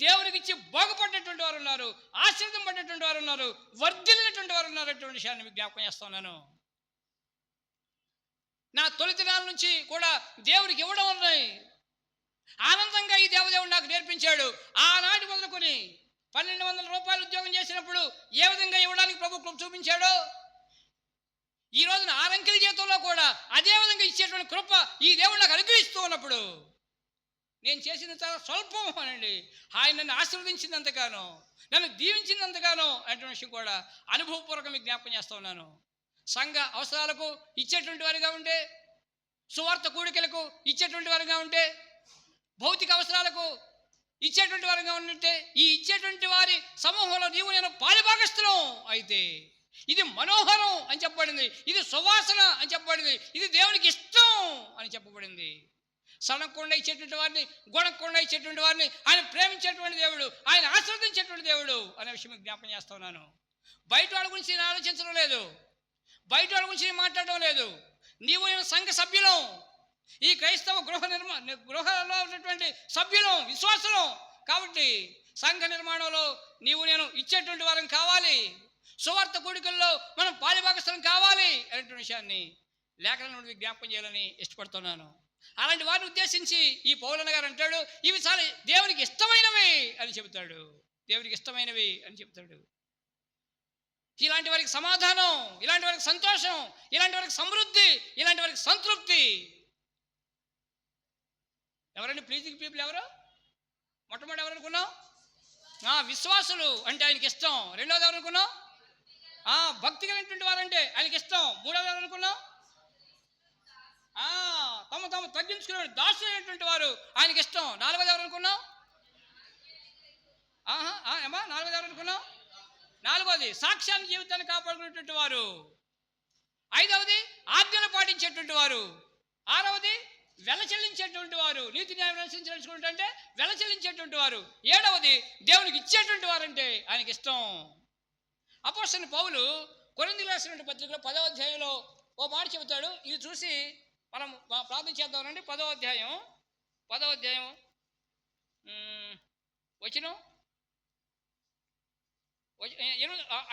దేవునికి ఇచ్చి బాగుపడినటువంటి వారు ఉన్నారు, ఆశీర్వాదం పడినటువంటి వారు ఉన్నారు, వర్ధిల్లినటువంటి వారు ఉన్నారు. అటువంటి విషయాన్ని మీకు జ్ఞాపకం చేస్తున్నాను. నా తొలి దినాల నుంచి కూడా దేవుడికి ఇవ్వడం ఉన్నాయి. ఆనందంగా ఈ దేవదేవుడు నాకు నేర్పించాడు. ఆనాటి మొదలుకొని 1200 రూపాయలు ఉద్యోగం చేసినప్పుడు ఏ విధంగా ఇవ్వడానికి ప్రభు కృప చూపించాడో, ఈ రోజున 6 అంకెల జీతంలో కూడా అదే విధంగా ఇచ్చేటువంటి కృప ఈ దేవుడు నాకు అనుగ్రహిస్తూ ఉన్నప్పుడు నేను చేసింది చాలా స్వల్పం అనండి. ఆయన నన్ను ఆశీర్వదించినంతగానో, నన్ను దీవించినంతగానో అనేటువంటి విషయం కూడా అనుభవపూర్వకంగా మీకు జ్ఞాపకం చేస్తూ ఉన్నాను. సంఘ అవసరాలకు ఇచ్చేటువంటి వారిగా ఉంటే, సువార్త కూడికలకు ఇచ్చేటువంటి వారిగా ఉంటే, భౌతిక అవసరాలకు ఇచ్చేటువంటి వారంగా ఉన్నట్టే ఈ ఇచ్చేటువంటి వారి సమూహంలో నీవు నేను పాలిభాగస్తున్నాం అయితే ఇది మనోహరం అని చెప్పబడింది, ఇది సువాసన అని చెప్పబడింది, ఇది దేవునికి ఇష్టం అని చెప్పబడింది. సనకుండా ఇచ్చేటువంటి వారిని, గొడవకుండా ఇచ్చేటువంటి వారిని ఆయన ప్రేమించేటువంటి దేవుడు, ఆయన ఆశీర్వదించేటువంటి దేవుడు అనే విషయం జ్ఞాపకం చేస్తా ఉన్నాను. బయట వాళ్ళ గురించి నేను ఆలోచించడం లేదు, బయట వాళ్ళ గురించి నేను మాట్లాడడం లేదు. నీవు నేను సంఘ సభ్యులం, ఈ క్రైస్తవ గృహలో ఉన్నటువంటి సభ్యులం, విశ్వాసులం. కాబట్టి సంఘ నిర్మాణంలో నీవు నేను ఇచ్చేటువంటి వారం కావాలి, సువార్త కూడికల్లో మనం పాలిభాగస్థలం కావాలి అనేటువంటి విషయాన్ని లేఖనం నుండి జ్ఞాపకం చేయాలని ఇష్టపడుతున్నాను. అలాంటి వారిని ఉద్దేశించి ఈ పౌలన్న గారు అంటాడు, ఇవి చాలా దేవునికి ఇష్టమైనవి అని చెబుతాడు, దేవునికి ఇష్టమైనవి అని చెబుతాడు. ఇలాంటి వారికి సమాధానం, ఇలాంటి వారికి సంతోషం, ఇలాంటి వారికి సమృద్ధి, ఇలాంటి వారికి సంతృప్తి. ఎవరండి ప్లీజింగ్ పీపుల్? ఎవరు? మొట్టమొదటి ఎవరు అనుకున్నాం? విశ్వాసులు అంటే ఆయనకి ఇష్టం. రెండవది ఎవరు అనుకున్నాం? భక్తి కలిగినటువంటి వారంటే ఆయనకి ఇష్టం. మూడవది ఎవరు అనుకున్నాం? తమ తగ్గించుకునే దాసులైనటువంటి వారు ఆయనకి ఇష్టం. నాలుగవది ఎవరు అనుకున్నాం? నాలుగవది ఎవరు అనుకున్నాం? నాలుగవది సాక్ష్యాన్ని జీవితాన్ని కాపాడుకునేటువంటి వారు. ఐదవది ఆజ్ఞలు పాటించేటువంటి వారు. ఆరవది వెల చెల్లించేటువంటి వారు, నీతి న్యాయం అనుసరించుకుంటే వెల చెల్లించేటువంటి వారు. ఏడవది దేవునికి ఇచ్చేటువంటి వారంటే ఆయనకి ఇష్టం. అపోస్తలుడైన పౌలు కొరింథీయులకు రాసిన పత్రికలో 10వ అధ్యాయంలో ఓ మాట చెబుతాడు. ఇది చూసి మనం ప్రార్థన చేద్దామండి. 10వ అధ్యాయం వచనం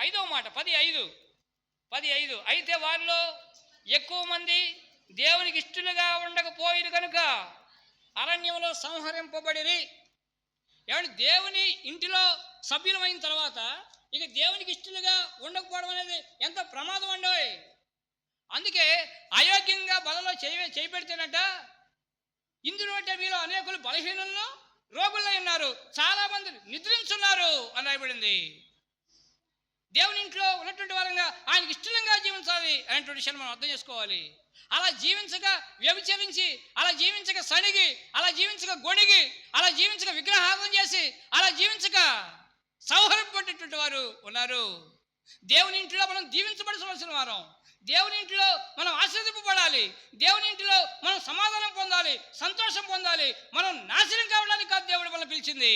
5వ మాట, 10:5. అయితే వారిలో ఎక్కువ మంది దేవునికి ఇష్టలుగా ఉండకపోయిరు కనుక అరణ్యంలో సంహరింపబడిరి. ఏమంటే దేవుని ఇంటిలో సభ్యులమైన తర్వాత ఇక దేవునికి ఇష్టలుగా ఉండకపోవడం అనేది ఎంత ప్రమాదం అండోయ్. అందుకే అయోగ్యంగా బలలో చేపెడితేనట ఇందులో అంటే మీలో అనేకులు బలహీనులను రోగుల్లో ఉన్నారు, చాలా మంది నిద్రించున్నారు అని రాయబడింది. దేవుని ఇంట్లో ఉన్నటువంటి వారంగా ఆయనకి ఇష్టంగా జీవించాలి అనేటువంటి విషయాన్ని మనం అర్థం చేసుకోవాలి. అలా జీవించక వ్యభిచరించి, అలా జీవించక సణిగి, అలా జీవించక గొణిగి, అలా జీవించక విగ్రహార్థం చేసి, అలా జీవించక సౌహరింపబడేటువంటి వారు ఉన్నారు. దేవుని ఇంట్లో మనం దీవించబడవలసిన వారం, దేవుని ఇంట్లో మనం ఆశీర్వదింపబడాలి, దేవుని ఇంట్లో మనం సమాధానం పొందాలి, సంతోషం పొందాలి. మనం నాశనం కావడానికి కాదు దేవుడు మనల్ని పిలిచింది.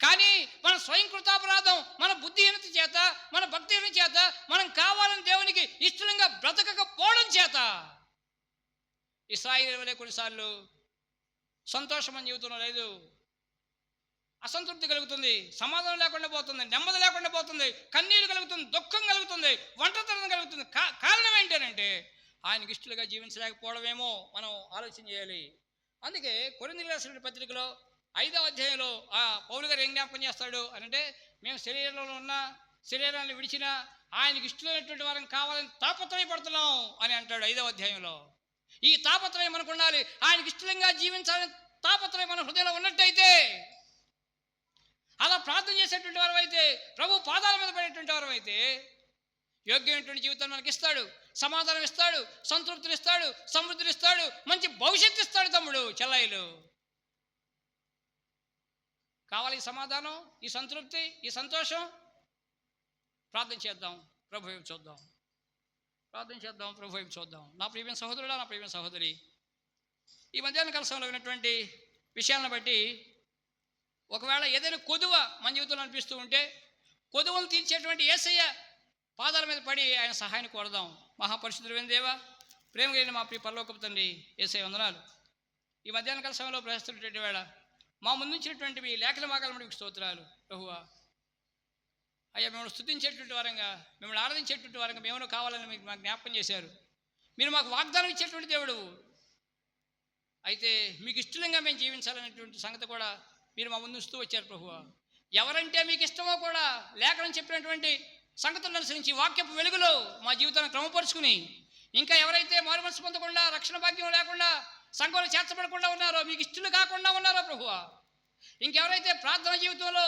కానీ మన స్వయం కృతాపరాధం, మన బుద్ధిహీనత చేత, మన భక్తిహీనత చేత మనం కావాలని దేవునికి ఇష్టంగా బ్రతకకపోవడం చేత ఇశ్రాయేలు వలె కొన్నిసార్లు సంతోషం అని జీవితంలో లేదు, అసంతృప్తి కలుగుతుంది, సమాధానం లేకుండా పోతుంది, నెమ్మది లేకుండా పోతుంది, కన్నీళ్ళు కలుగుతుంది, దుఃఖం కలుగుతుంది, ఒంటరితనం కలుగుతుంది. కారణం ఏంటంటే ఆయనకి ఇష్టలుగా జీవించలేకపోవడమేమో మనం ఆలోచన చేయాలి. అందుకే కొరింథీయులకు రాసిన పత్రికలో 5వ అధ్యాయంలో పౌలు గారు ఏం జ్ఞాపకం చేస్తాడు అంటే, మేము శరీరంలో ఉన్న శరీరాన్ని విడిచిన ఆయనకి ఇష్టమైనటువంటి వారం కావాలని తాపత్రయపడుతున్నాం అని అంటాడు 5వ అధ్యాయంలో. ఈ తాపత్రయం మనకు ఉండాలి. ఆయనకి ఇష్టంగా జీవించాలని తాపత్రయం మన హృదయంలో ఉన్నట్టయితే, అలా ప్రార్థన చేసేటువంటి వారు అయితే, ప్రభు పాదాల మీద పడేటువంటి వారు అయితే యోగ్యమైనటువంటి జీవితాన్ని మనకి ఇస్తాడు, సమాధానం ఇస్తాడు, సంతృప్తిని ఇస్తాడు, సమృద్ధిని ఇస్తాడు, మంచి భవిష్యత్తు ఇస్తాడు. తమ్ముడు చెల్లాయిలు కావాలి ఈ సమాధానం, ఈ సంతృప్తి, ఈ సంతోషం. ప్రార్థన చేద్దాం, ప్రభు వైపు చూద్దాం. ప్రార్థన చేద్దాం, ప్రభు వైపు చూద్దాం. నా ప్రియమైన సహోదరుడా, నా ప్రియమైన సహోదరి, ఈ మధ్యాహ్న కలసంలో ఉన్నటువంటి విషయాలను బట్టి ఒకవేళ ఏదైనా కొదువ మన జీవితంలో అనిపిస్తూ ఉంటే, కొదువను తీర్చేటువంటి యేసయ్య పాదాల మీద పడి ఆయన సహాయాన్ని కోరదాం. మహాపరిశుద్ధుడైన దేవా, ప్రేమ కలిగిన మా ప్రియ పరలోకపు తండ్రి, యేసయ్య వందనాలు. ఈ మధ్యాహ్న కాల సమయంలో ప్రవేశిస్తున్నటువంటి వేళ మా ముందుంచినటువంటి మీ లేఖల భాగాలను మీకు స్తోత్రాలు ప్రభువా. అయ్యా, మిమ్మల్ని స్తుతించేటువంటి వారంగా, మిమ్మల్ని ఆరాధించేటువంటి వారంగా మేమో కావాలని మీకు మాకు జ్ఞాపకం చేశారు. మీరు మాకు వాగ్దానం ఇచ్చేటువంటి దేవుడు. అయితే మీకు ఇష్టంగా మేము జీవించాలనేటువంటి సంగతి కూడా మీరు మా ముందు ఉంచుతూ వచ్చారు ప్రభువా. ఎవరంటే మీకు ఇష్టమో కూడా లేఖనం చెప్పినటువంటి సంగతులను అనుసరించి వాక్యపు వెలుగులో మా జీవితాన్ని క్రమపరుచుకుని, ఇంకా ఎవరైతే మారు మనసు పొందకుండా, రక్షణ భాగ్యం లేకుండా, సంఘంలో చేర్చబడకుండా ఉన్నారో, మీకు ఇష్టలు కాకుండా ఉన్నారో ప్రభువా, ఇంకెవరైతే ప్రార్థన జీవితంలో,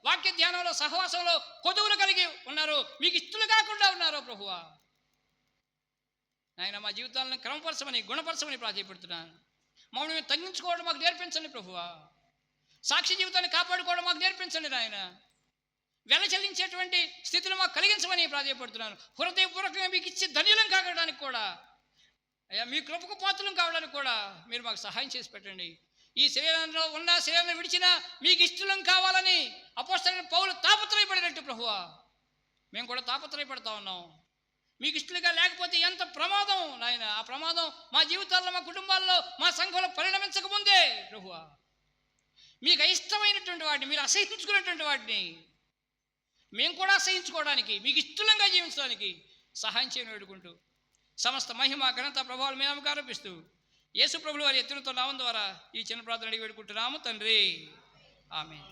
వాక్య ధ్యానంలో, సహవాసంలో కొదువులు కలిగి ఉన్నారో, మీకు ఇష్టలు కాకుండా ఉన్నారో ప్రభువా, ఆయన మా జీవితాలను క్రమపరచమని, గుణపరచమని ప్రాధాన్యపడుతున్నాను. మమ్మల్ని మేము తగ్గించుకోవడం మాకు నేర్పించండి ప్రభువా. సాక్షి జీవితాన్ని కాపాడుకోవడం మాకు నేర్పించండి నాయన. వెల చెల్లించేటువంటి స్థితిని మాకు కలిగించమని ప్రాధాన్యపడుతున్నాను. హృదయపూర్వకంగా మీకు ఇచ్చి ధన్యులం కావడానికి కూడా, అయ్యా మీ కృపకు పాత్రలం కావడానికి కూడా మీరు మాకు సహాయం చేసి పెట్టండి. ఈ శరీరంలో ఉన్న శరీరాన్ని విడిచినా మీకు ఇష్టలం కావాలని అపోస్తలుడైన పౌలు తాపత్రయపడినట్టు ప్రభువా మేము కూడా తాపత్రయపడతా ఉన్నాం. మీకు ఇష్టలుగా లేకపోతే ఎంత ప్రమాదం నాయన. ఆ ప్రమాదం మా జీవితాల్లో, మా కుటుంబాల్లో, మా సంఘంలో పరిణమించకముందే ప్రభువా మీకు అయిష్టమైనటువంటి వాటిని, మీరు అసహించుకున్నటువంటి వాటిని మేము కూడా అసహించుకోవడానికి, మీకు ఇష్టంగా జీవించడానికి సహాయం చేయని వేడుకుంటూ, సమస్త మహిమ ఘనత ప్రభావాలు మేము ఆరోపిస్తూ యేసు ప్రభువు వారి ఎత్తులతో నామం ద్వారా ఈ చిన్న ప్రార్థన అడిగి వేడుకుంటున్నాము తండ్రి. ఆమేన్.